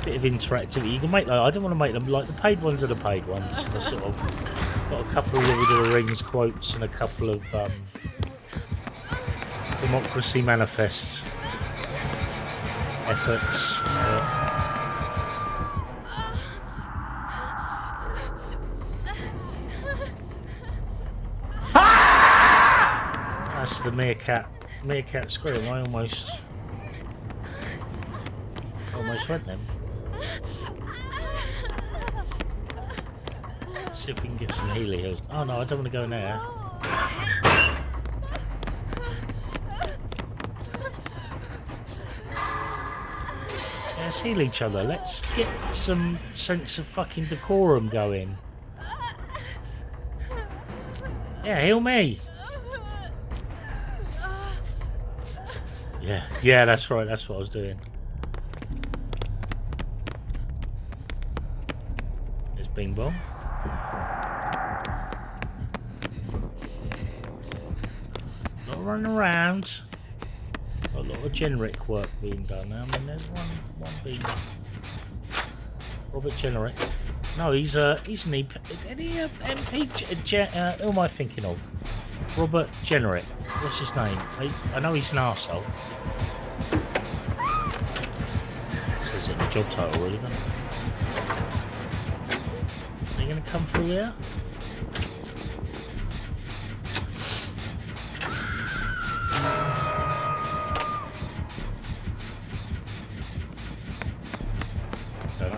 Bit of interactivity. You can make that. I don't want to make them like the paid ones are the paid ones. I sort of got a couple of Lord of the Rings quotes and a couple of Democracy Manifest efforts. That's the meerkat scream. I almost went then. See if we can get some Healy Hills. Oh no, I don't want to go in there. Yeah, let's heal each other. Let's get some sense of fucking decorum going. Yeah, heal me. Yeah, that's right. That's what I was doing. There's Bing Bong. Not running around. Got a lot of generic work being done now. I mean, there's one being Robert Generic. No, he's an EP. MP. Who am I thinking of? Robert Generic. What's his name? I know he's an arsehole. Says it in the job title, really, doesn't it? Are you going to come through here?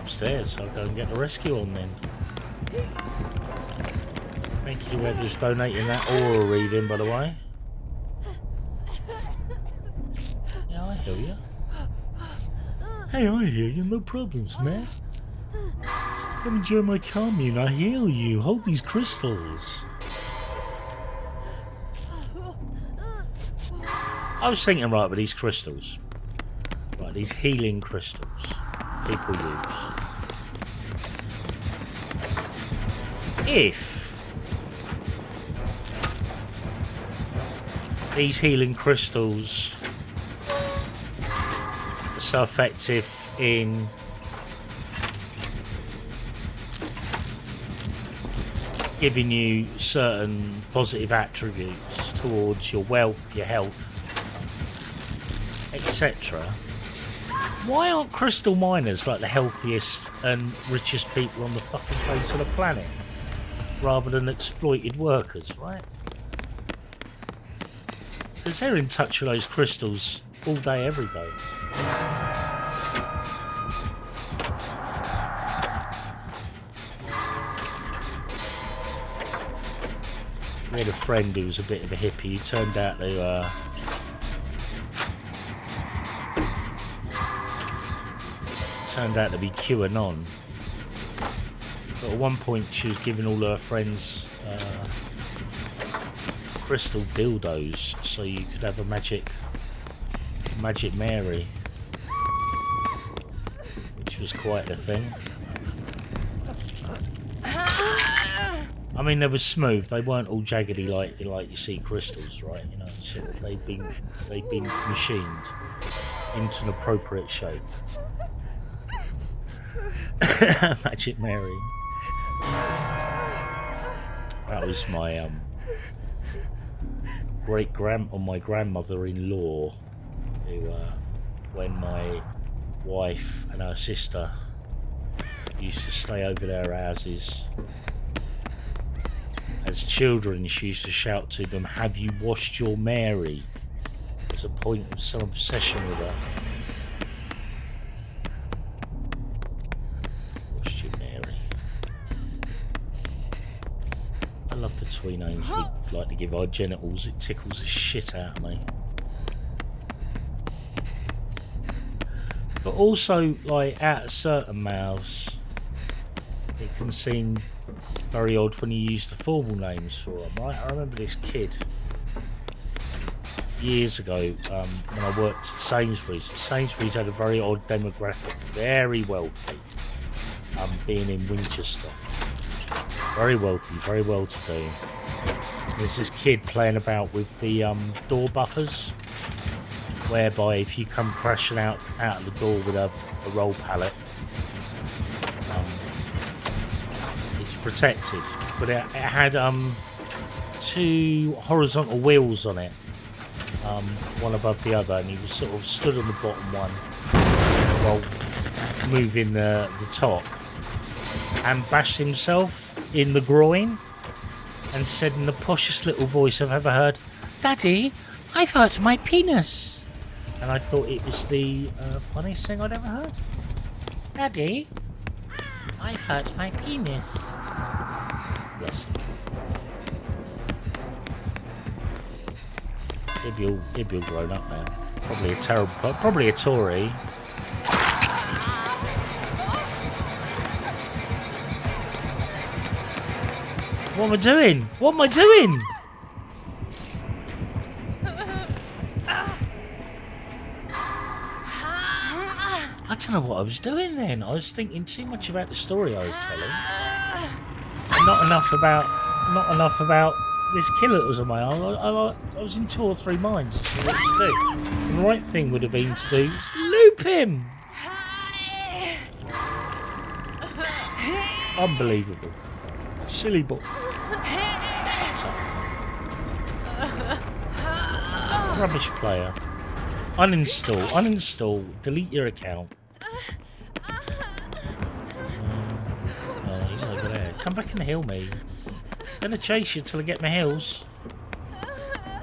upstairs. I'll go and get the rescue on then. Thank you to whoever's donating that aura reading, by the way. Yeah, I hear you. Hey, I hear you. No problems, man. Come enjoy my commune. I heal you. Hold these crystals. I was thinking, right, with these crystals. Right, these healing crystals people use. If these healing crystals are so effective in giving you certain positive attributes towards your wealth, your health, etc., why aren't crystal miners like the healthiest and richest people on the fucking face of the planet, rather than exploited workers, right? Because they're in touch with those crystals all day, every day. We had a friend who was a bit of a hippie who turned out to be QAnon. But at one point she was giving all her friends crystal dildos so you could have a magic Mary, which was quite a thing. I mean, they were smooth. They weren't all jaggedy like you see crystals, right? You know, sort of they've been machined into an appropriate shape. Magic Mary. That was my my grandmother-in-law, who when my wife and her sister used to stay over their houses as children, she used to shout to them, "Have you washed your Mary?" As a point of some obsession with her. Washed your Mary. I love the twee names we like to give our genitals. It tickles the shit out of me. But also, like, out of certain mouths, it can seem very odd when you use the formal names for them, right? I remember this kid years ago when I worked at Sainsbury's. Sainsbury's had a very odd demographic, very wealthy, being in Winchester. Very wealthy, very well-to-do. There's this kid playing about with the door buffers, whereby if you come crashing out of the door with a roll pallet, it's protected. But it had two horizontal wheels on it, one above the other, and he was sort of stood on the bottom one while moving the top, and bashed himself in the groin and said in the poshest little voice I've ever heard, "Daddy, I've hurt my penis." And I thought it was the funniest thing I'd ever heard. "Daddy, I've hurt my penis." Bless him. He'd be all grown up now. Probably a Tory. What am I doing? What am I doing? I don't know what I was doing then. I was thinking too much about the story I was telling. Not enough about this killer that was on my arm. I was in 2 or 3 minds as to what to do. And the right thing would have been to do is to loop him. Unbelievable. Silly boy. Rubbish player. Uninstall, delete your account. Oh, he's over there. Come back and heal me. I'm gonna chase you till I get my heals.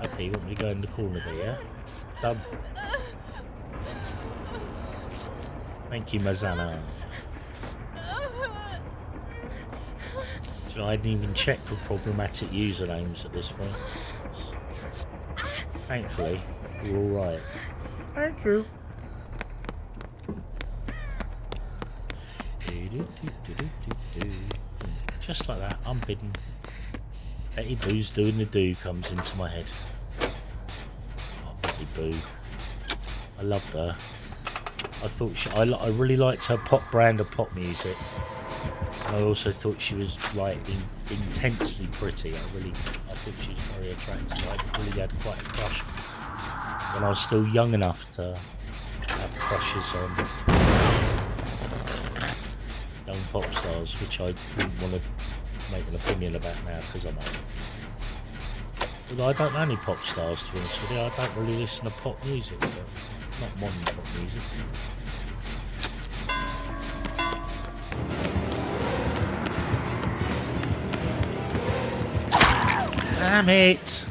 Okay, you want me to go in the corner there, yeah? Done. Thank you, Mazana. So I hadn't even checked for problematic usernames at this point. Thankfully, we're all right. Thank you. Just like that, unbidden. Betty Boo's doing the do comes into my head. Oh, Betty Boo. I loved her. I thought I really liked her pop brand of pop music. And I also thought she was like intensely pretty. I thought she was very attractive. I really had quite a crush when I was still young enough to have crushes on young pop stars, which I wouldn't want to make an opinion about now because I'm old. Although I don't know any pop stars, to be honest with you. I don't really listen to pop music, but not modern pop music. Damn it!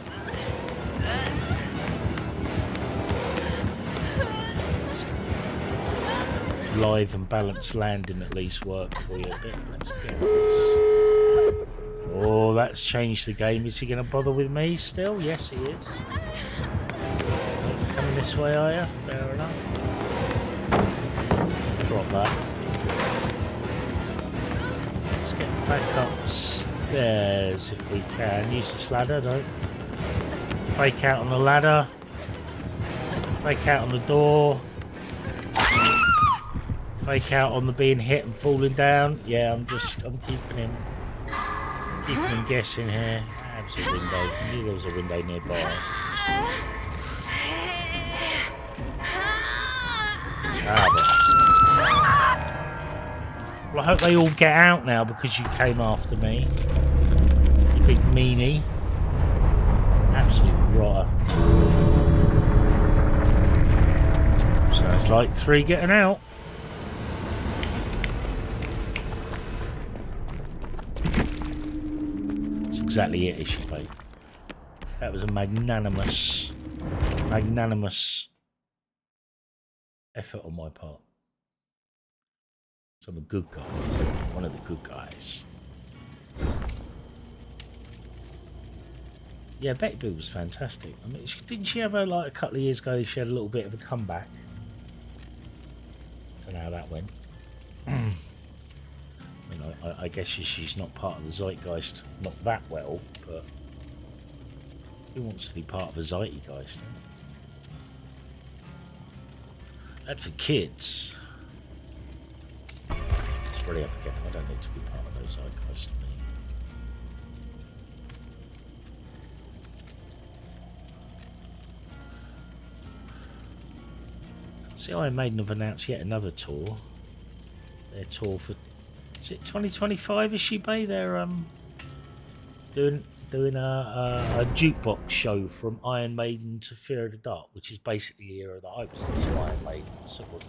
Live and balanced landing at least work for you a bit. Let's get this. Oh, that's changed the game. Is he going to bother with me still? Yes, he is. Coming this way, are you? Fair enough. Drop that. Let's get back upstairs if we can. Use this ladder, don't. Fake out on the ladder. Fake out on the door. Fake out on the being hit and falling down. Yeah, I'm keeping him guessing here. There's a window. I knew there was a window nearby. Well, I hope they all get out now because you came after me. You big meanie. Absolute rotter. Sounds like 3 getting out. Exactly it, Ishii. That was a magnanimous effort on my part. So I'm a good guy, one of the good guys. Yeah, Betty Boo was fantastic. I mean, didn't she have a couple of years ago? She had a little bit of a comeback. Don't know how that went. I mean, I guess she's not part of the zeitgeist, not that well, but who wants to be part of a zeitgeist? That's for kids. It's ready up again. I don't need to be part of those zeitgeist to me. See, Iron Maiden have announced yet another tour. Their tour for, is it 2025? Is she Bay? They're doing a jukebox show from Iron Maiden to Fear of the Dark, which is basically the era that I was into Iron Maiden. Sort of,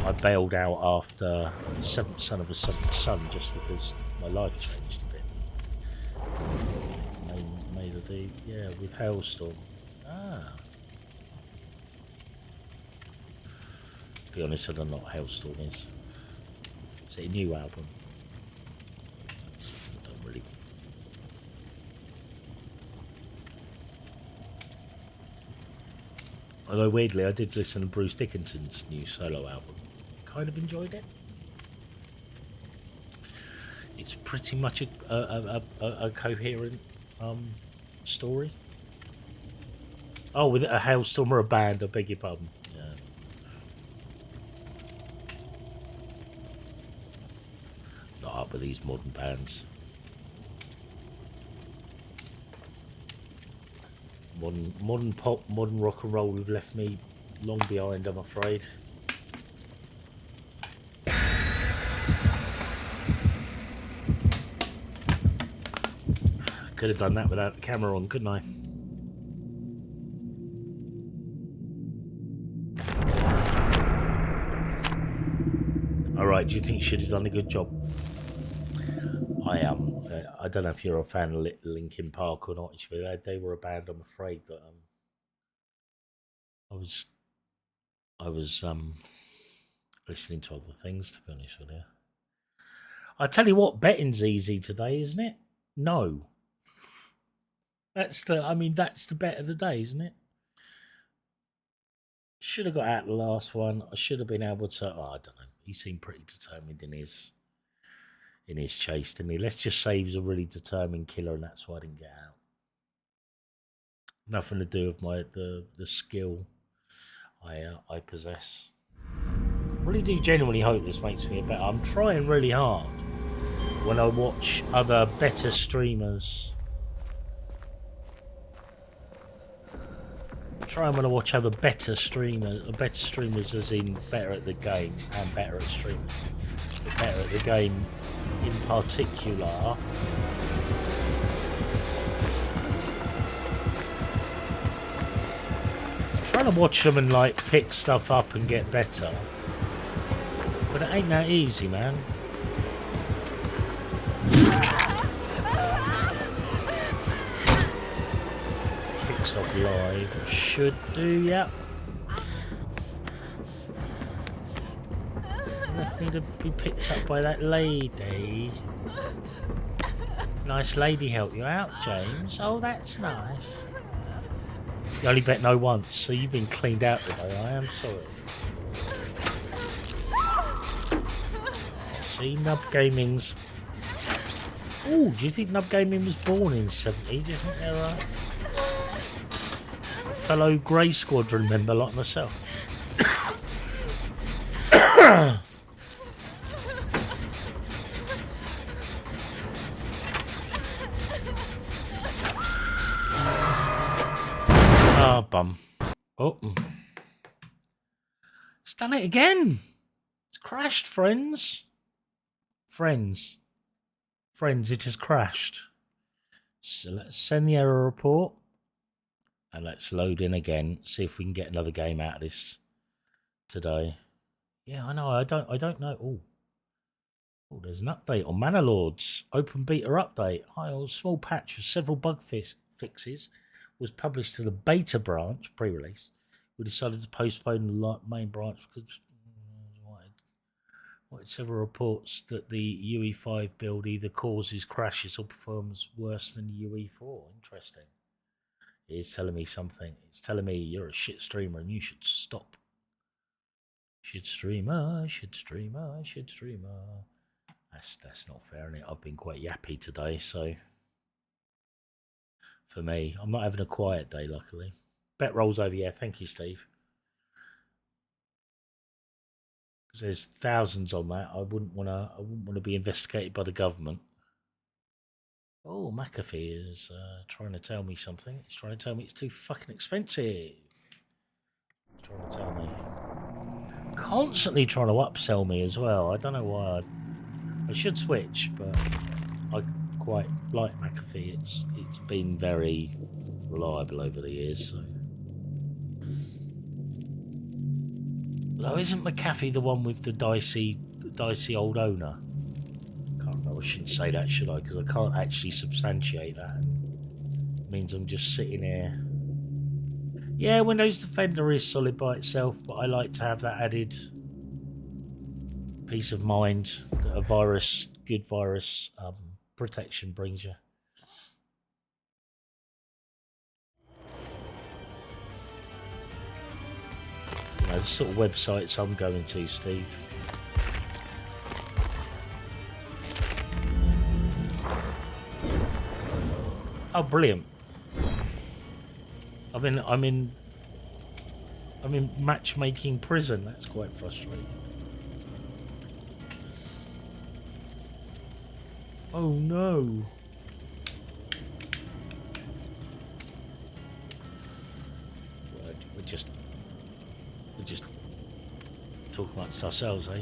I bailed out after the Seventh Son of a Seventh Son just because my life changed a bit. Made a do, yeah, with Hailstorm. Ah. To be honest, I don't know what Hailstorm is. Is it a new album? I don't really. Although weirdly, I did listen to Bruce Dickinson's new solo album. Kind of enjoyed it. It's pretty much a coherent story. Oh, with a hailstorm or a band, I beg your pardon. Yeah. Not up with these modern bands. Modern pop, modern rock and roll have left me long behind, I'm afraid. Could have done that without the camera on, couldn't I? Alright, do you think you should have done a good job? I am. I don't know if you're a fan of Linkin Park or not. They were a band, I'm afraid, that I was listening to other things, to be honest with you. I tell you what, betting's easy today, isn't it? No. That's the bet of the day, isn't it? Should have got out the last one. I should have been able to. Oh, I don't know. He seemed pretty determined in his chase, didn't he? Let's just say he was a really determined killer, and that's why I didn't get out. Nothing to do with the skill I possess. I really do genuinely hope this makes me a better. I'm trying really hard when I watch other better streamers. Trying when I watch other better streamers as in better at the game and better at streaming. But better at the game in particular. Trying to watch them and like pick stuff up and get better. But it ain't that easy, man. Kicks off live. Should do, yeah. Left me to be picked up by that lady. Nice lady help you out, James. Oh, that's nice. You only bet no once, so you've been cleaned out today. I am sorry. See, Nub Gaming's... Ooh, do you think Nub Gaming was born in 70? Do you think they're right? A fellow Grey Squadron member like myself. Ah, bum. Oh. It's done it again. It's crashed, friends. Friends, it has crashed. So let's send the error report and let's load in again. See if we can get another game out of this today. Yeah, I know. I don't know. Oh, there's an update on Manor Lords. Open beta update. A small patch with several bug fixes was published to the beta branch pre-release. We decided to postpone the main branch because several reports that the UE5 build either causes crashes or performs worse than the UE4. Interesting. It is telling me something. It's telling me you're a shit streamer and you should stop. Shit streamer. That's not fair, innit? I've been quite yappy today, so for me, I'm not having a quiet day, luckily. Bet rolls over, yeah. Thank you, Steve. Because there's thousands on that. I wouldn't want to be investigated by the government. Oh, McAfee is trying to tell me something. It's trying to tell me it's too fucking expensive. It's trying to tell me. Constantly trying to upsell me as well. I don't know why. I should switch, but I quite like McAfee. It's been very reliable over the years, so. No, isn't McAfee the one with the dicey old owner? Can't remember. I shouldn't say that, should I? Because I can't actually substantiate that. It means I'm just sitting here. Yeah, Windows Defender is solid by itself, but I like to have that added peace of mind that a good virus protection brings you. The sort of websites I'm going to, Steve. Oh, brilliant! I'm in matchmaking prison. That's quite frustrating. Oh no! We're just talking amongst ourselves, eh?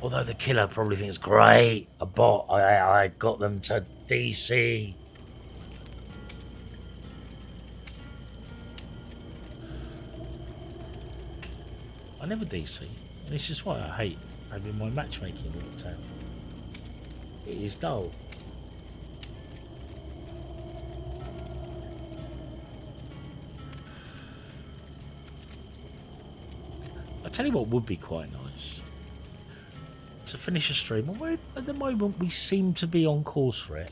Although the killer probably thinks, great, a bot, I got them to DC. I never DC. This is why I hate having my matchmaking looked at. It is dull. I tell you what would be quite nice. to finish a stream. At the moment, we seem to be on course for it.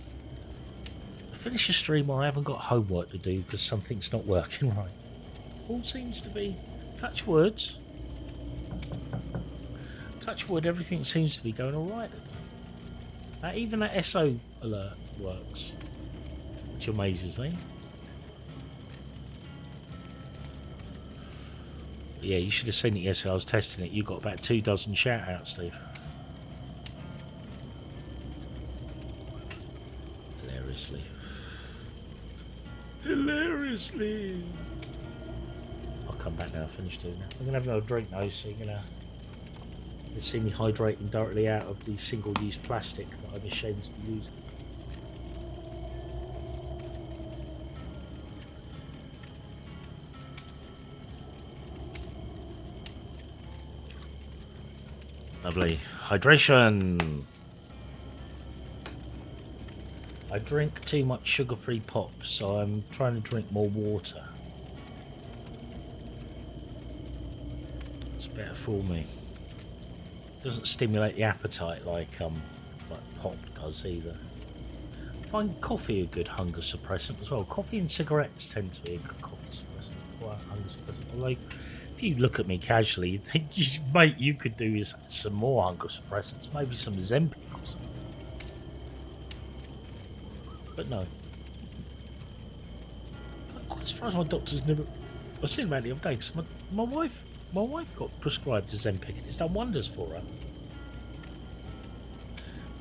Finish a stream where I haven't got homework to do because something's not working right. All seems to be, touch wood, everything seems to be going alright today. Even that SO alert works, which amazes me. Yeah, you should have seen it yesterday. I was testing it. You got about 24 shout outs, Steve. Hilariously. I'll come back now. Finish doing that. I'm gonna have another drink now, so you're gonna see me hydrating directly out of the single-use plastic that I'm ashamed to be using. Lovely hydration. I drink too much sugar-free pop, so I'm trying to drink more water. It's better for me. It doesn't stimulate the appetite like pop does either. I find coffee a good hunger suppressant as well. Coffee and cigarettes tend to be a good coffee suppressant, quite hunger suppressant. Although, if you look at me casually, you think, mate, you could do some more hunger suppressants, maybe some Zempic or something. But no. I'm quite surprised my doctor's never... I was thinking about it the other day, because my wife got prescribed a Zempic and it's done wonders for her.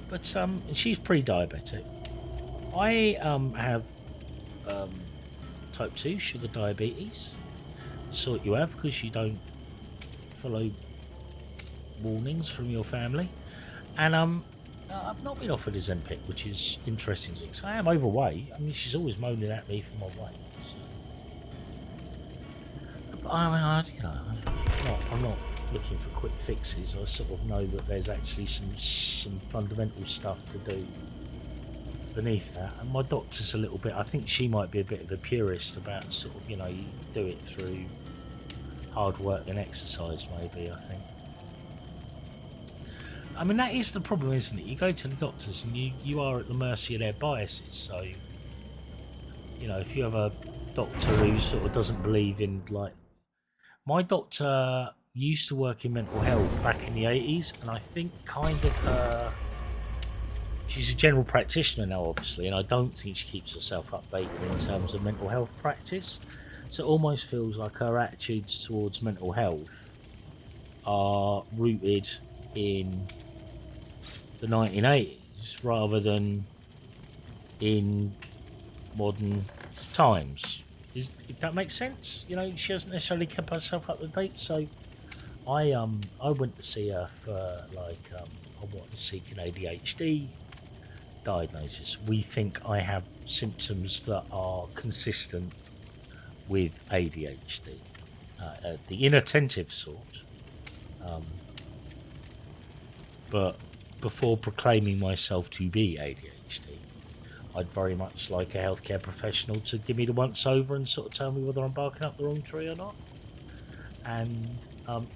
But and she's pre-diabetic. I have type 2 sugar diabetes. Sort you have because you don't follow warnings from your family. And I've not been offered a Zempic, which is interesting to me. So I am overweight. I mean, she's always moaning at me for my weight. So. But I mean, I'm not looking for quick fixes. I sort of know that there's actually some fundamental stuff to do beneath that. And my doctor's a little bit. I think she might be a bit of a purist about sort of, you do it through hard work and exercise. Maybe I think. I mean, that is the problem, isn't it? You go to the doctors and you are at the mercy of their biases. So, if you have a doctor who sort of doesn't believe in, like... My doctor used to work in mental health back in the 80s, and I think kind of her... She's a general practitioner now, obviously, and I don't think she keeps herself updated in terms of mental health practice. So it almost feels like her attitudes towards mental health are rooted in the 1980s rather than in modern times. If that makes sense, she hasn't necessarily kept herself up to date. So I went to see her for I want to seek an ADHD diagnosis. We think I have symptoms that are consistent with ADHD, the inattentive sort. But before proclaiming myself to be ADHD, I'd very much like a healthcare professional to give me the once over and sort of tell me whether I'm barking up the wrong tree or not. And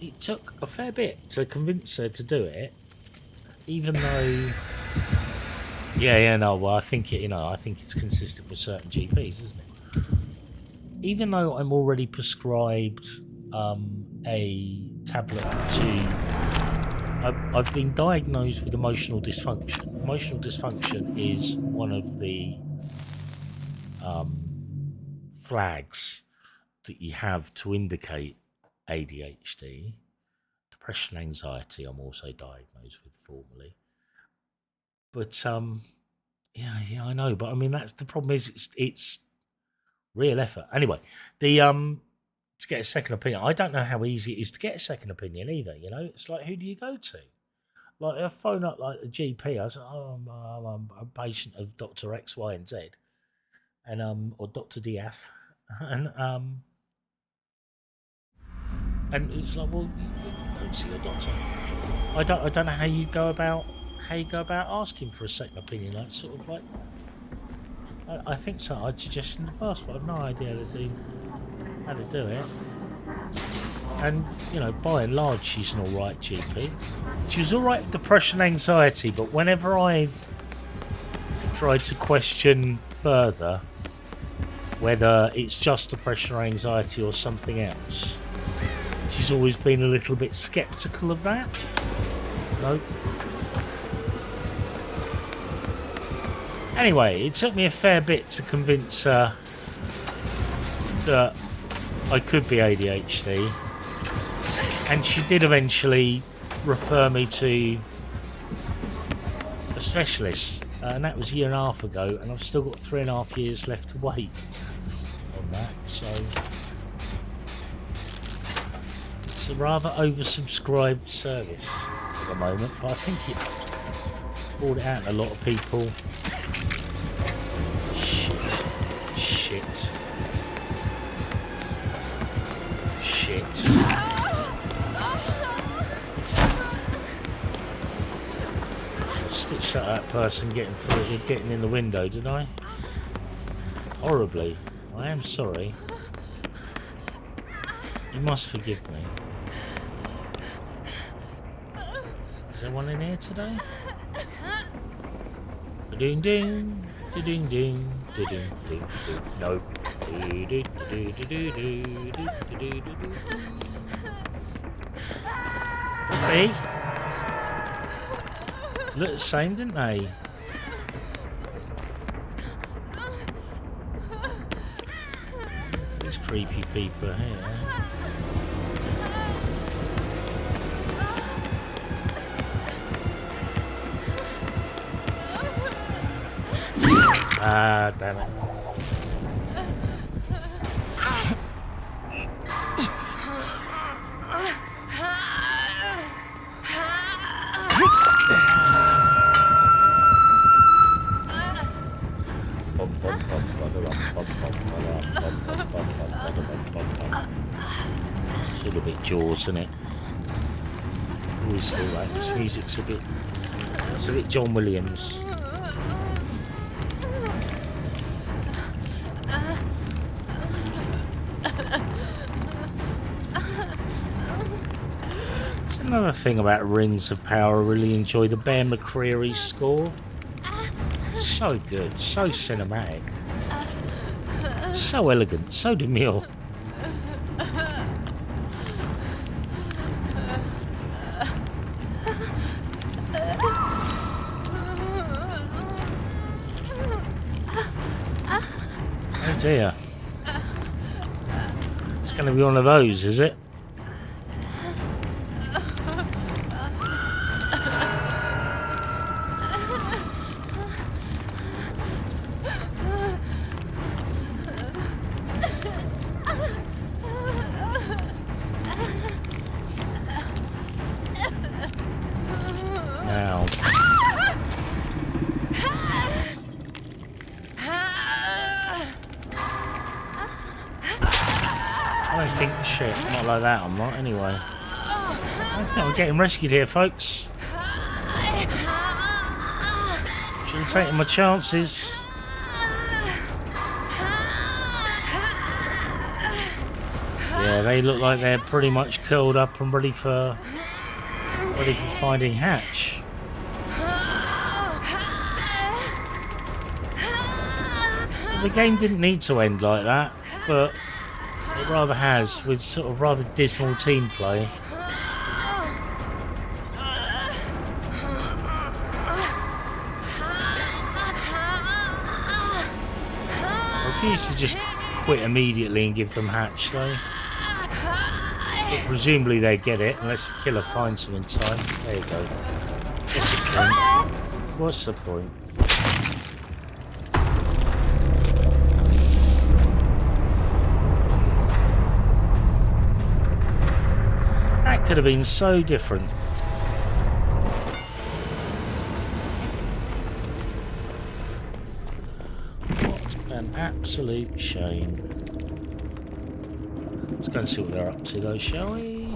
it took a fair bit to convince her to do it, even though, well, I think I think it's consistent with certain GPs, isn't it? Even though I'm already prescribed a tablet I've been diagnosed with emotional dysfunction. Emotional dysfunction is one of the flags that you have to indicate ADHD. Depression, anxiety, I'm also diagnosed with formally. But yeah, I know. But I mean, that's the problem. Is it's real effort. Anyway, the to get a second opinion, I don't know how easy it is to get a second opinion either. It's like, who do you go to? Like, I phone up like a GP. I say, I'm a patient of Dr. X, Y, and Z, and or Dr. Diaz, and it's like, well, you don't see your doctor. I don't know how you go about asking for a second opinion. Like, sort of like, I think so. I'd suggest in the past, but I've no idea how to do it. And, you know, by and large, she's an alright GP. She was alright with depression and anxiety, but whenever I've tried to question further whether it's just depression or anxiety or something else, she's always been a little bit sceptical of that. Nope. Anyway, it took me a fair bit to convince her that I could be ADHD, and she did eventually refer me to a specialist, and that was a year and a half ago, and I've still got 3.5 years left to wait on that, so it's a rather oversubscribed service at the moment, but I think it brought it out in a lot of people. Shit. Stitched at that person getting in the window, did I? Horribly. I am sorry. You must forgive me. Is there one in here today? Ding ding, ding ding, ding ding. No. Hey. Look the same, didn't they? These creepy people here. Ah, damn it. It's a little bit Jaws, isn't it? Always do that. This music's it's a bit John Williams. It's another thing about Rings of Power. I really enjoy the Bear McCreary score. So good, so cinematic, so elegant, so demure. Oh dear. It's going to be one of those, is it? Now. I don't think shit, not like that, I'm not anyway. I think I'm getting rescued here, folks. Should have taken my chances. Yeah, they look like they're pretty much curled up and ready for finding Hatch. The game didn't need to end like that, but it rather has, with sort of rather dismal team play. I refuse to just quit immediately and give them Hatch though. But presumably they get it unless the killer finds them in time. There you go. What's the point? That could have been so different. What an absolute shame. Let's go and see what they're up to though, shall we?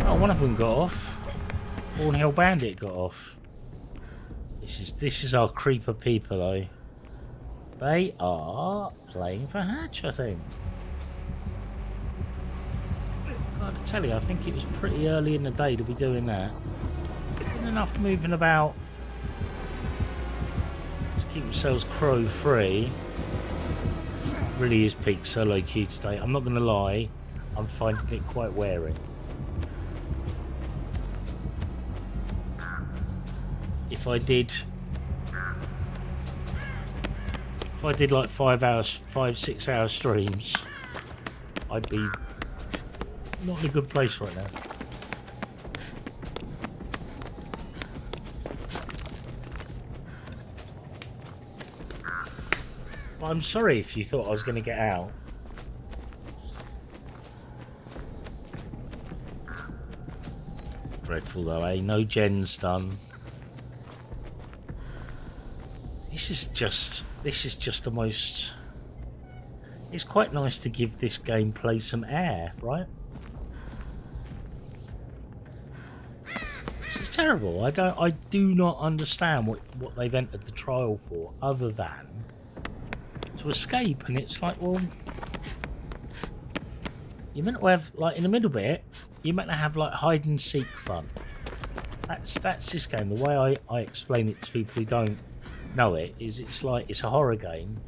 Oh, one of them got off. Hornhill Bandit got off. This is our creeper peeper though. They are playing for Hatch, I think. God, to tell you, I think it was pretty early in the day to be doing that. Been enough moving about to keep themselves crow free. Really is peak solo queue today. I'm not going to lie, I'm finding it quite wearing. If I did like 5-6 hour streams, I'd be not in a good place right now. Well, I'm sorry if you thought I was going to get out. Dreadful though, eh? No gens done. This is just the most... It's quite nice to give this gameplay some air, right? This is terrible. I do not understand what they've entered the trial for, other than to escape. And it's like, well, you're meant to have, like, in the middle bit, you're meant to have like hide and seek fun. That's this game. The way I explain it to people who don't know it is, it's like it's a horror game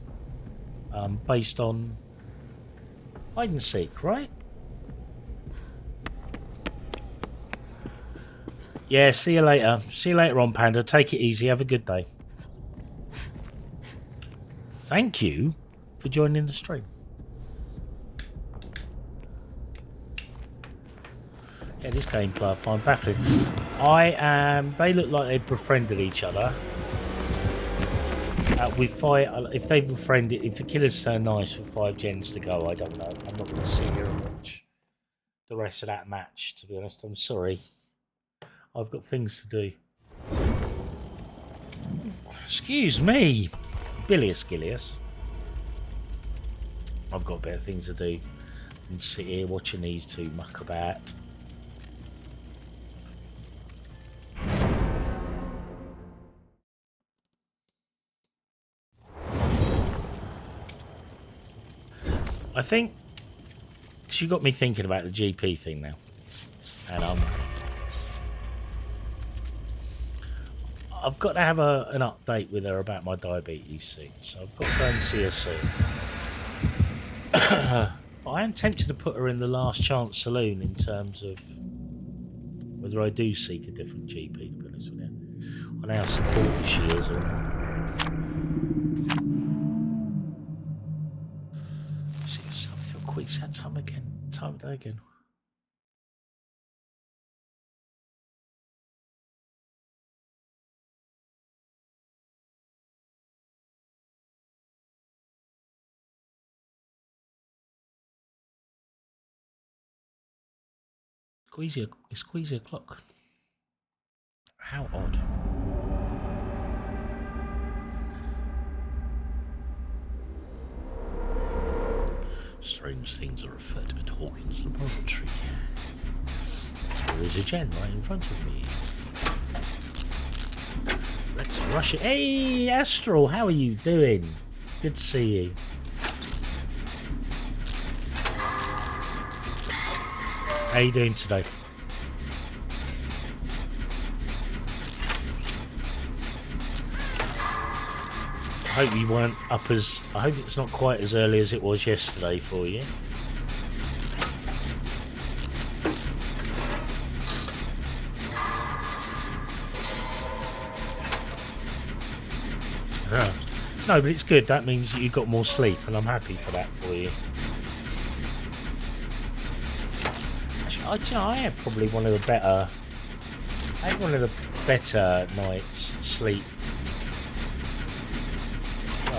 based on hide and seek, right? Yeah, see you later. See you later on, Panda. Take it easy. Have a good day. Thank you for joining the stream. Yeah, this gameplay I find baffling. They look like they've befriended each other. If they've befriended, if the killers turn nice with 5 gens to go, I don't know. I'm not going to sit here and watch the rest of that match, to be honest. I'm sorry. I've got things to do. Excuse me, Bilious Gilius. I've got better things to do than sit here watching these two muck about. I think, because you got me thinking about the GP thing now, and I've got to have an update with her about my diabetes soon, so I've got to go and see her soon. I am tempted to put her in the last chance saloon in terms of whether I do seek a different GP, to be honest with you, on how supportive she is or not. Quick set time again. Time of day again. It's squeezy o'clock. How odd. Strange things are referred to at Hawkins Laboratory. There is a gen right in front of me. Let's rush it. Hey, Astral, how are you doing? Good to see you. How you doing today? I hope you weren't up as... I hope it's not quite as early as it was yesterday for you. No, but it's good. That means that you got more sleep, and I'm happy for that for you. Actually, I had probably one of the better... I had one of the better nights sleep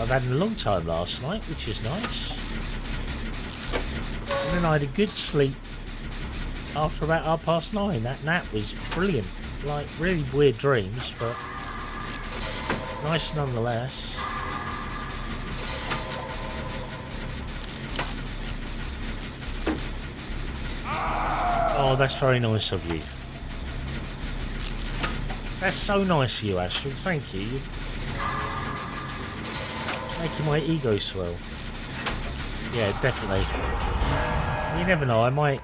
I've had a long time last night, which is nice. And then I had a good sleep after about 9:30. That nap was brilliant. Like, really weird dreams, but nice nonetheless. Oh, that's very nice of you. That's so nice of you, Astral. Thank you. Making my ego swell. Yeah, definitely. You never know. I might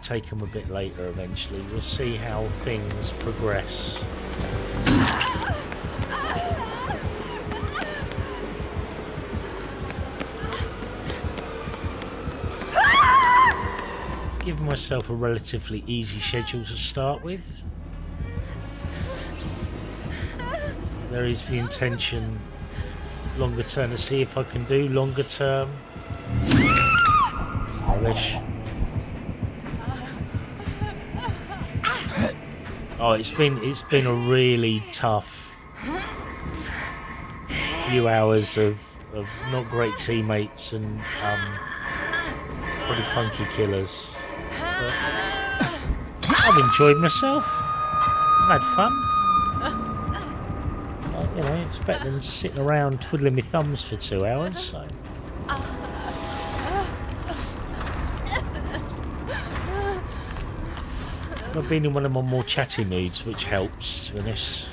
take them a bit later eventually. We'll see how things progress. Give myself a relatively easy schedule to start with. There is the intention longer term to see if I can do longer term. I wish. Oh, it's been a really tough few hours of not great teammates and pretty funky killers. But I've enjoyed myself. I've had fun. You know, it's better than sitting around twiddling my thumbs for 2 hours. So. I've been in one of my more chatty moods, which helps, to be honest.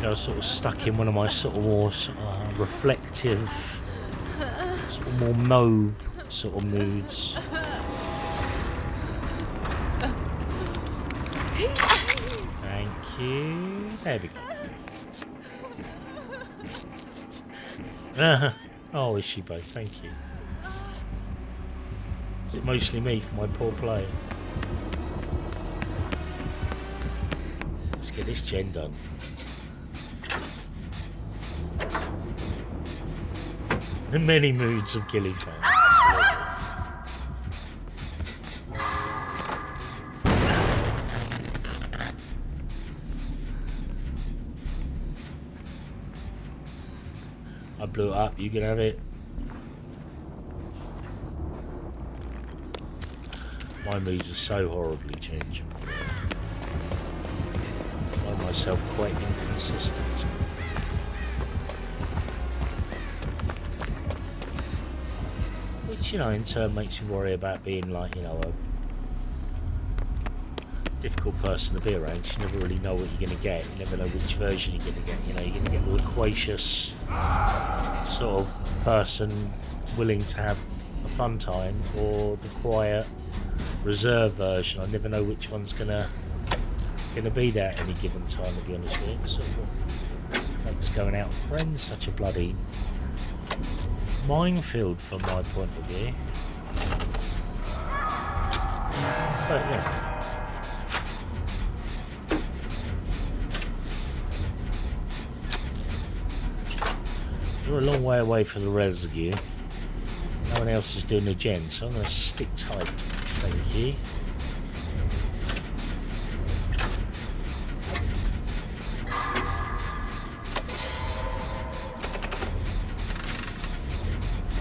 I was sort of stuck in one of my sort of more reflective, sort of more mauve sort of moods. Thank you. There we go. Oh, is she both? Thank you. Is it mostly me for my poor play? Let's get this gen done. The many moods of Gilly fan. I blew it up, you can have it. My moods are so horribly changeable. I find myself quite inconsistent. Which, you know, in turn makes you worry about being like, you know, a difficult person to be around. You never really know what you're going to get. You never know which version you're going to get. You know, you're going to get the loquacious sort of person willing to have a fun time, or the quiet, reserve version. I never know which one's gonna be there at any given time, to be honest with you. So what makes going out with friends such a bloody minefield from my point of view. But yeah. We're a long way away from the residue. No one else is doing the gen, so I'm going to stick tight. Thank you.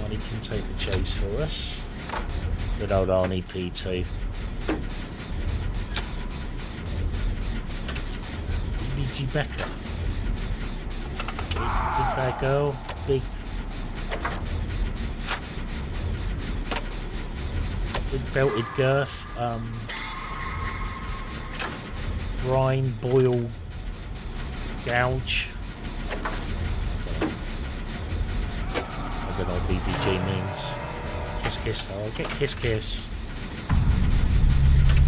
Arnie can take the chase for us. Good old Arnie P2. BG Becker. Big bad girl. Big belted girth, brine, boil, gouge. I don't know what BBG means. Kiss kiss though, I'll get kiss kiss.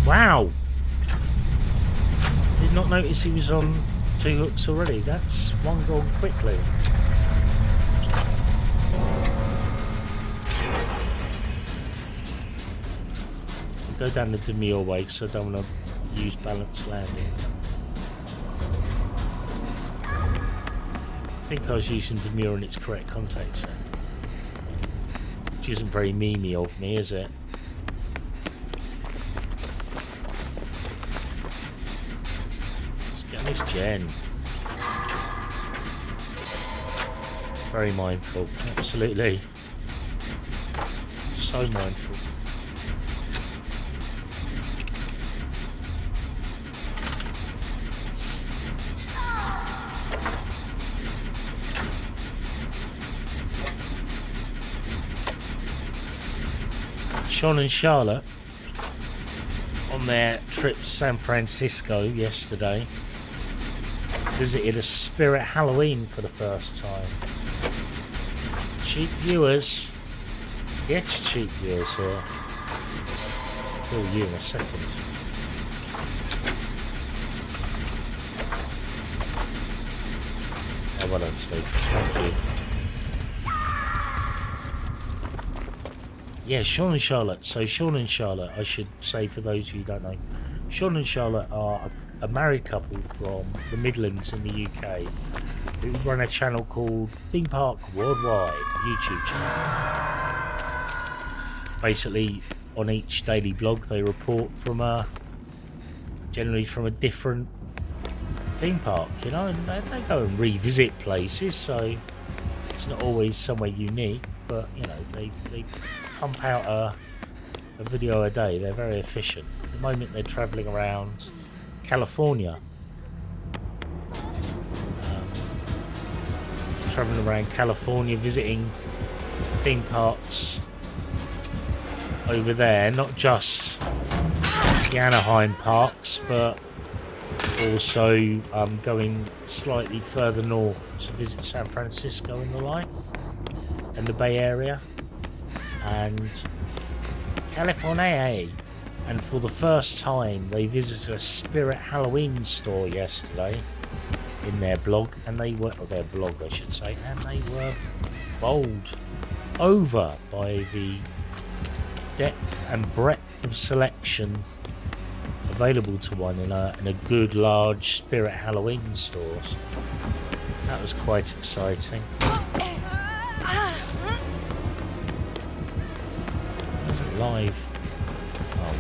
Wow! Did not notice he was on 2 hooks already. That's one gone quickly. Go down the demure way because I don't want to use balanced landing. I think I was using demure in its correct context then. Which isn't very memey of me, is it? Let's get this gen. Very mindful, absolutely. So mindful. Sean and Charlotte on their trip to San Francisco yesterday visited a Spirit Halloween for the first time. Cheap viewers. Get your cheap viewers here. Kill you in a second. Oh, well done, Steve. Thank you. Yeah, Sean and Charlotte. So Sean and Charlotte, I should say for those of you who don't know, Sean and Charlotte are a married couple from the Midlands in the UK who run a channel called Theme Park Worldwide YouTube channel. Basically, on each daily blog, they report from generally from a different theme park, you know, and they go and revisit places, so it's not always somewhere unique, but you know, they pump out a video a day. They're very efficient. At the moment, they're traveling around California. Traveling around California, visiting theme parks over there, not just the Anaheim parks, but also going slightly further north to visit San Francisco and the like, and the Bay Area, and California. And for the first time, they visited a Spirit Halloween store yesterday in their blog, and they were, or their vlog I should say, and they were bowled over by the depth and breadth of selection available to one in a good large Spirit Halloween stores. That was quite exciting. It wasn't live. Oh.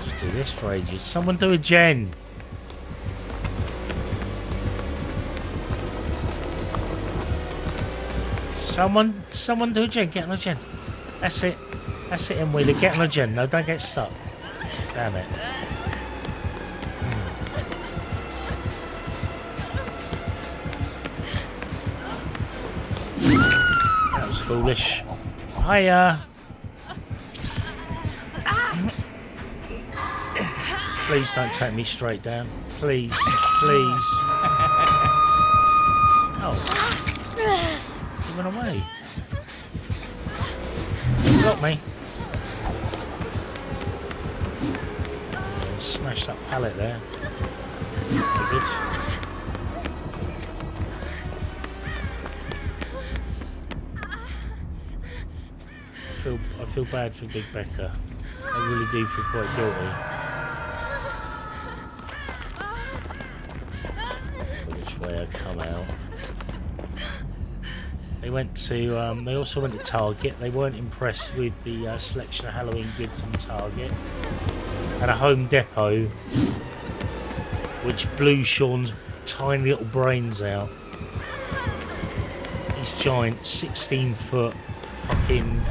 Just do this for ages. Someone do a gen. Someone do a gen. Get on a gen. That's it. That's it, in Wheeler. Get on a gen. No, don't get stuck. Damn it. That was foolish. Hiya. Please don't take me straight down. Please. Please. Oh. He went away. Got me. Smashed that pallet there. That's good. I feel bad for Big Becca. I really do feel quite guilty. Which way I come out? They went to. They also went to Target. They weren't impressed with the selection of Halloween goods in Target. And a Home Depot, which blew Sean's tiny little brains out. These giant 16-foot fucking.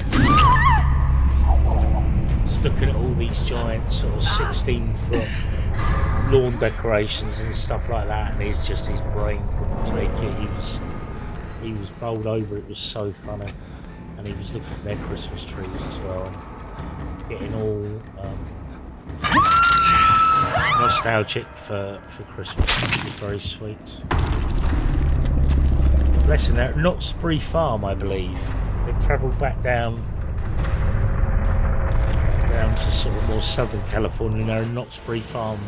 Just looking at all these giant sort of 16-foot lawn decorations and stuff like that, and his brain couldn't take it. He was bowled over. It was so funny, and he was looking at their Christmas trees as well, and getting all nostalgic for Christmas, which is very sweet. Bless him. They're at Knott's Berry Farm, I believe. They've travelled back down to sort of more southern California. They're at Knott's Berry Farm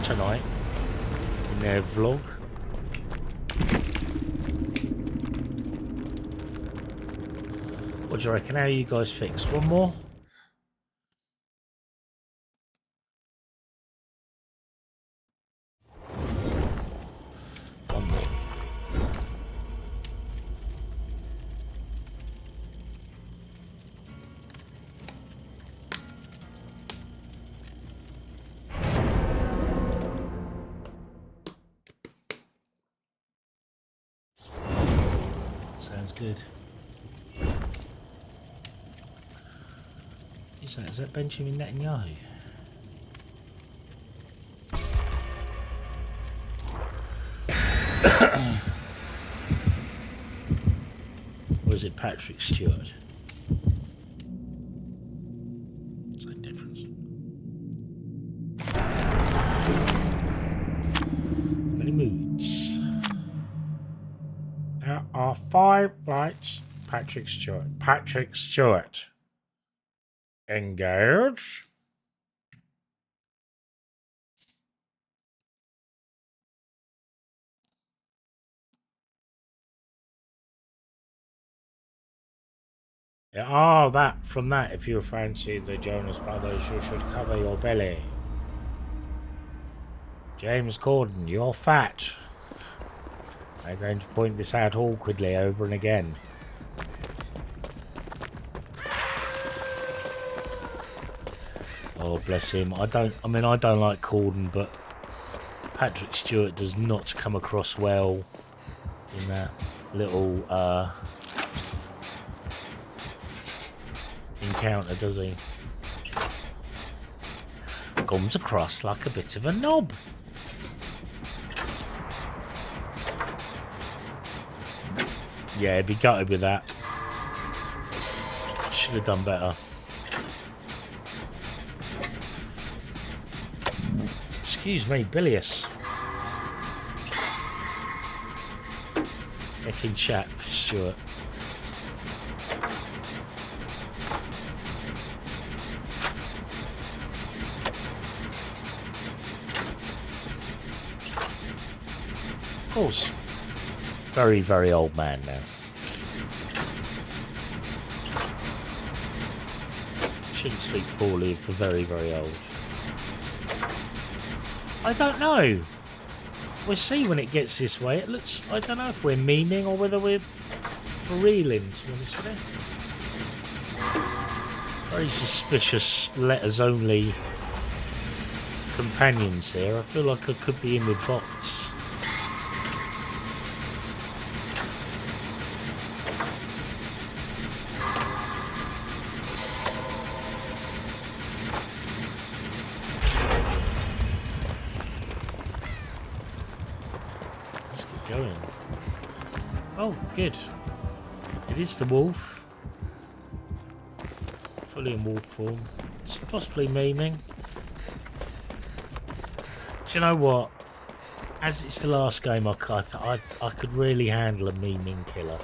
tonight in their vlog. What do you reckon? How are you guys fixed? One more? One more. Sounds good. Is that Benjamin Netanyahu? Or is it Patrick Stewart? are 5 lights. Patrick Stewart. Patrick Stewart. Engage. Yeah, oh, that from that. If you fancy the Jonas Brothers, you should cover your belly. James Corden, you're fat. I'm going to point this out awkwardly over and again. Oh, bless him. I don't like Corden, but Patrick Stewart does not come across well in that little encounter, does he? Comes across like a bit of a knob. Yeah, he'd be gutted with that. Should have done better. Excuse me, bilious. Effing chat for Stuart. Of course. Very, very old man now. Shouldn't speak poorly of the very, very old. I don't know. We'll see when it gets this way. It looks... I don't know if we're memeing or whether we're for reeling, to be honest with you. Very suspicious letters-only companions here. I feel like I could be in with bots. Going. Oh, good. It is the wolf. Fully in wolf form. It's possibly memeing. Do you know what? As it's the last game, I could really handle a memeing killer.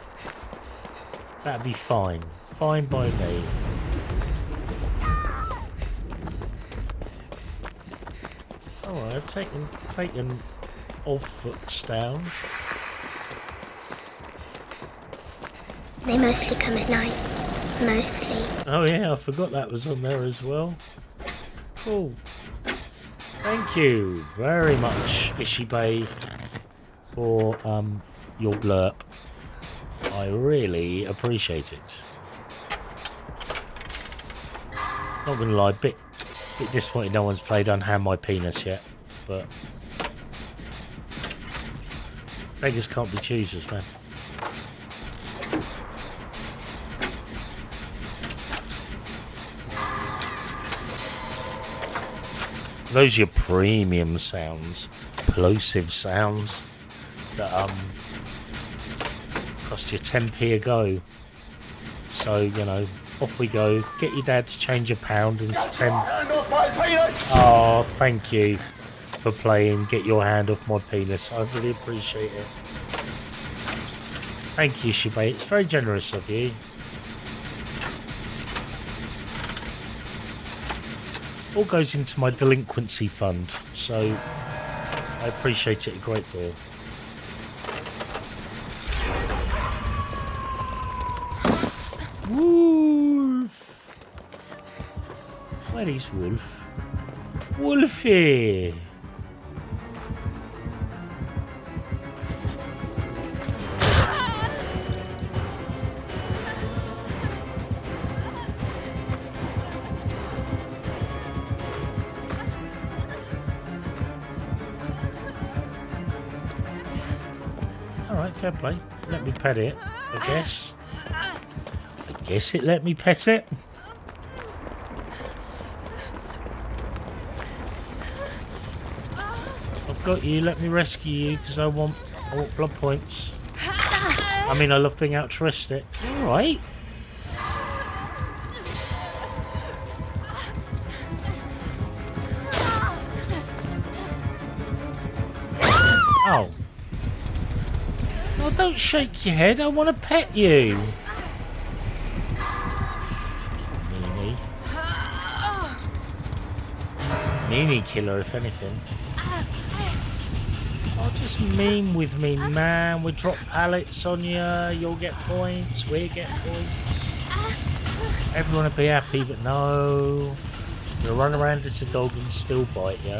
That'd be fine. Fine by me. Alright, I've taken off foots down. They mostly come at night. Mostly. Oh yeah, I forgot that was on there as well. Cool. Thank you very much, Ishibe, for your blurb. I really appreciate it. Not gonna lie, bit disappointed no one's played Unhand My Penis yet, but beggars can't be choosers, man. Those are your premium sounds, plosive sounds that cost you 10p a go. So, you know, off we go. Get your dad to change £1 into 10. Oh, thank you for playing Get Your Hand Off My Penis. I really appreciate it. Thank you, Shibe. It's very generous of you. All goes into my delinquency fund, so I appreciate it a great deal. Wolf! Where is Wolf? Wolfie! Alright, fair play. Let me pet it, I guess. I guess it let me pet it. I've got you, let me rescue you, because I want blood points. I mean, I love being altruistic. Alright. Oh. Oh, don't shake your head. I want to pet you. Meanie. Meanie killer, if anything. Oh, just meme with me, man. We drop pallets on you. You'll get points. We get points. Everyone will be happy, but no. You'll run around as a dog and still bite you.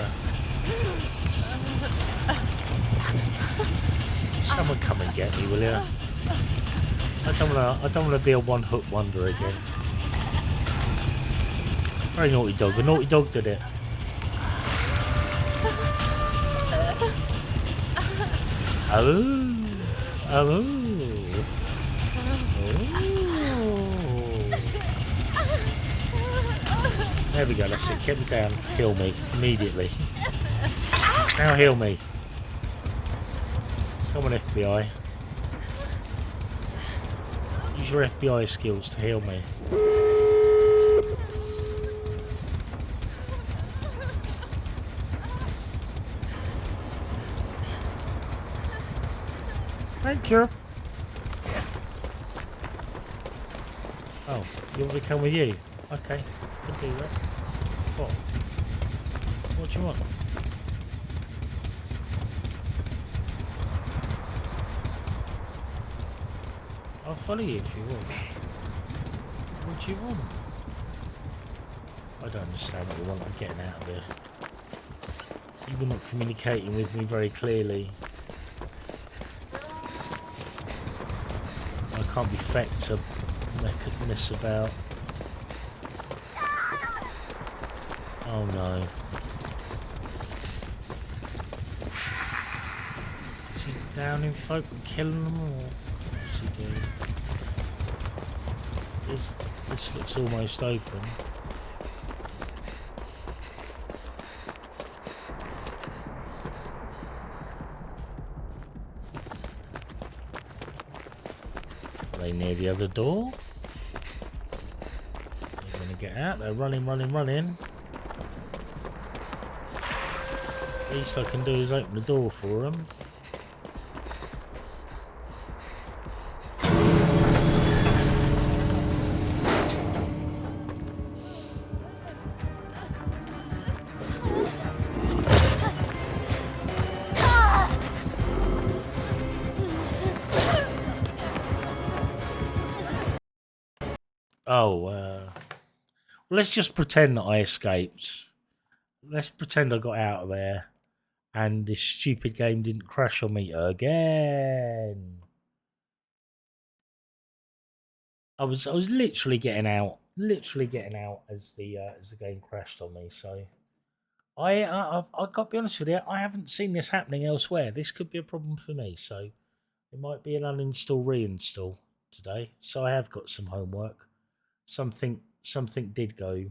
Someone come and get me, will you? I don't wanna be a one-hit wonder again. Very naughty dog. A naughty dog did it. Oh. Oh. There we go, that's it. Get me down. Heal me. Immediately. Now heal me. Come on, FBI. Use your FBI skills to heal me. Thank you. Oh, you want me to come with you? Okay, could do that. What? What do you want? I'll follow you if you want. What do you want? I don't understand what you want. I'm getting out of here. You were not communicating with me very clearly. I can't be fecked to mess about. Oh no. Is he downing folk and killing them all? What's he doing? This looks almost open. Are they near the other door? They're gonna get out. They're running. Least I can do is open the door for them. Well, let's just pretend that I escaped. Let's pretend I got out of there. And this stupid game didn't crash on me again. I was literally getting out as the game crashed on me. So I got to be honest with you, I haven't seen this happening elsewhere. This could be a problem for me. So it might be an uninstall reinstall today. So I have got some homework. Something did go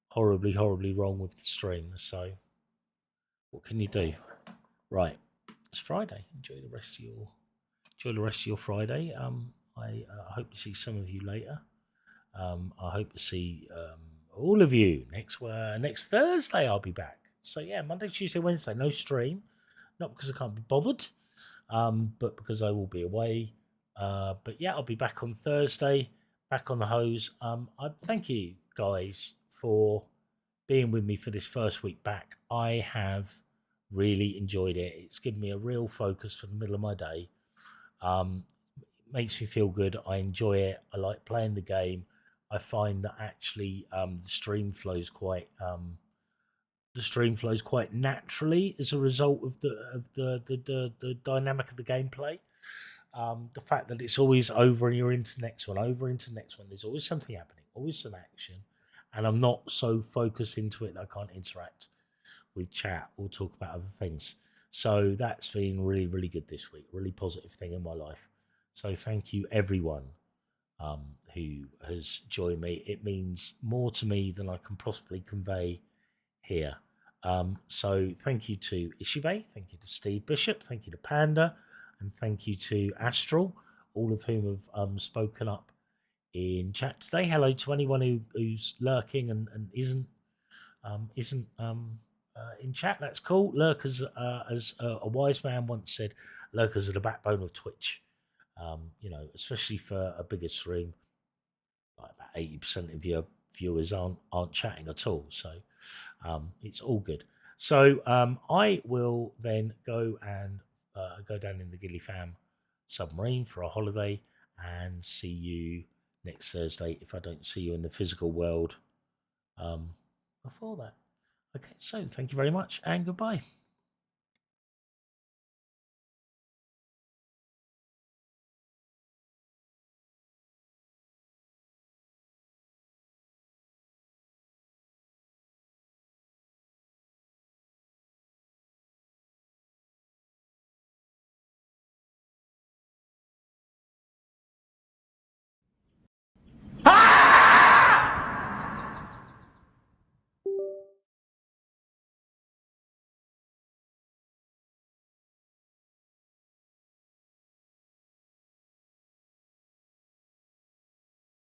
horribly wrong with the stream. So what can you do? Right, it's Friday. Enjoy the rest of your Friday. I hope to see some of you later. I hope to see all of you next Thursday. I'll be back. So yeah, Monday, Tuesday, Wednesday, no stream. Not because I can't be bothered, but because I will be away. But yeah, I'll be back on Thursday. Back on the hose. I thank you guys for being with me for this first week back. I have really enjoyed it. It's given me a real focus for the middle of my day. Makes me feel good. I enjoy it. I like playing the game. I find that actually the stream flows quite naturally as a result of the dynamic of the gameplay. The fact that it's always over and you're into the next one, there's always something happening, always some action, and I'm not so focused into it that I can't interact with chat or talk about other things. So that's been really good this week, really positive thing in my life. So thank you everyone who has joined me. It means more to me than I can possibly convey here. So thank you to Ishibe, thank you to Steve Bishop, thank you to Panda, and thank you to Astral, all of whom have spoken up in chat today. Hello to anyone who's lurking and isn't in chat. That's cool. Lurkers, as a wise man once said, lurkers are the backbone of Twitch. You know, especially for a bigger stream, like about 80% of your viewers aren't chatting at all. So it's all good. So I will then go and go down in the Gilly Fam submarine for a holiday and see you next Thursday if I don't see you in the physical world before that. Okay, so thank you very much and goodbye.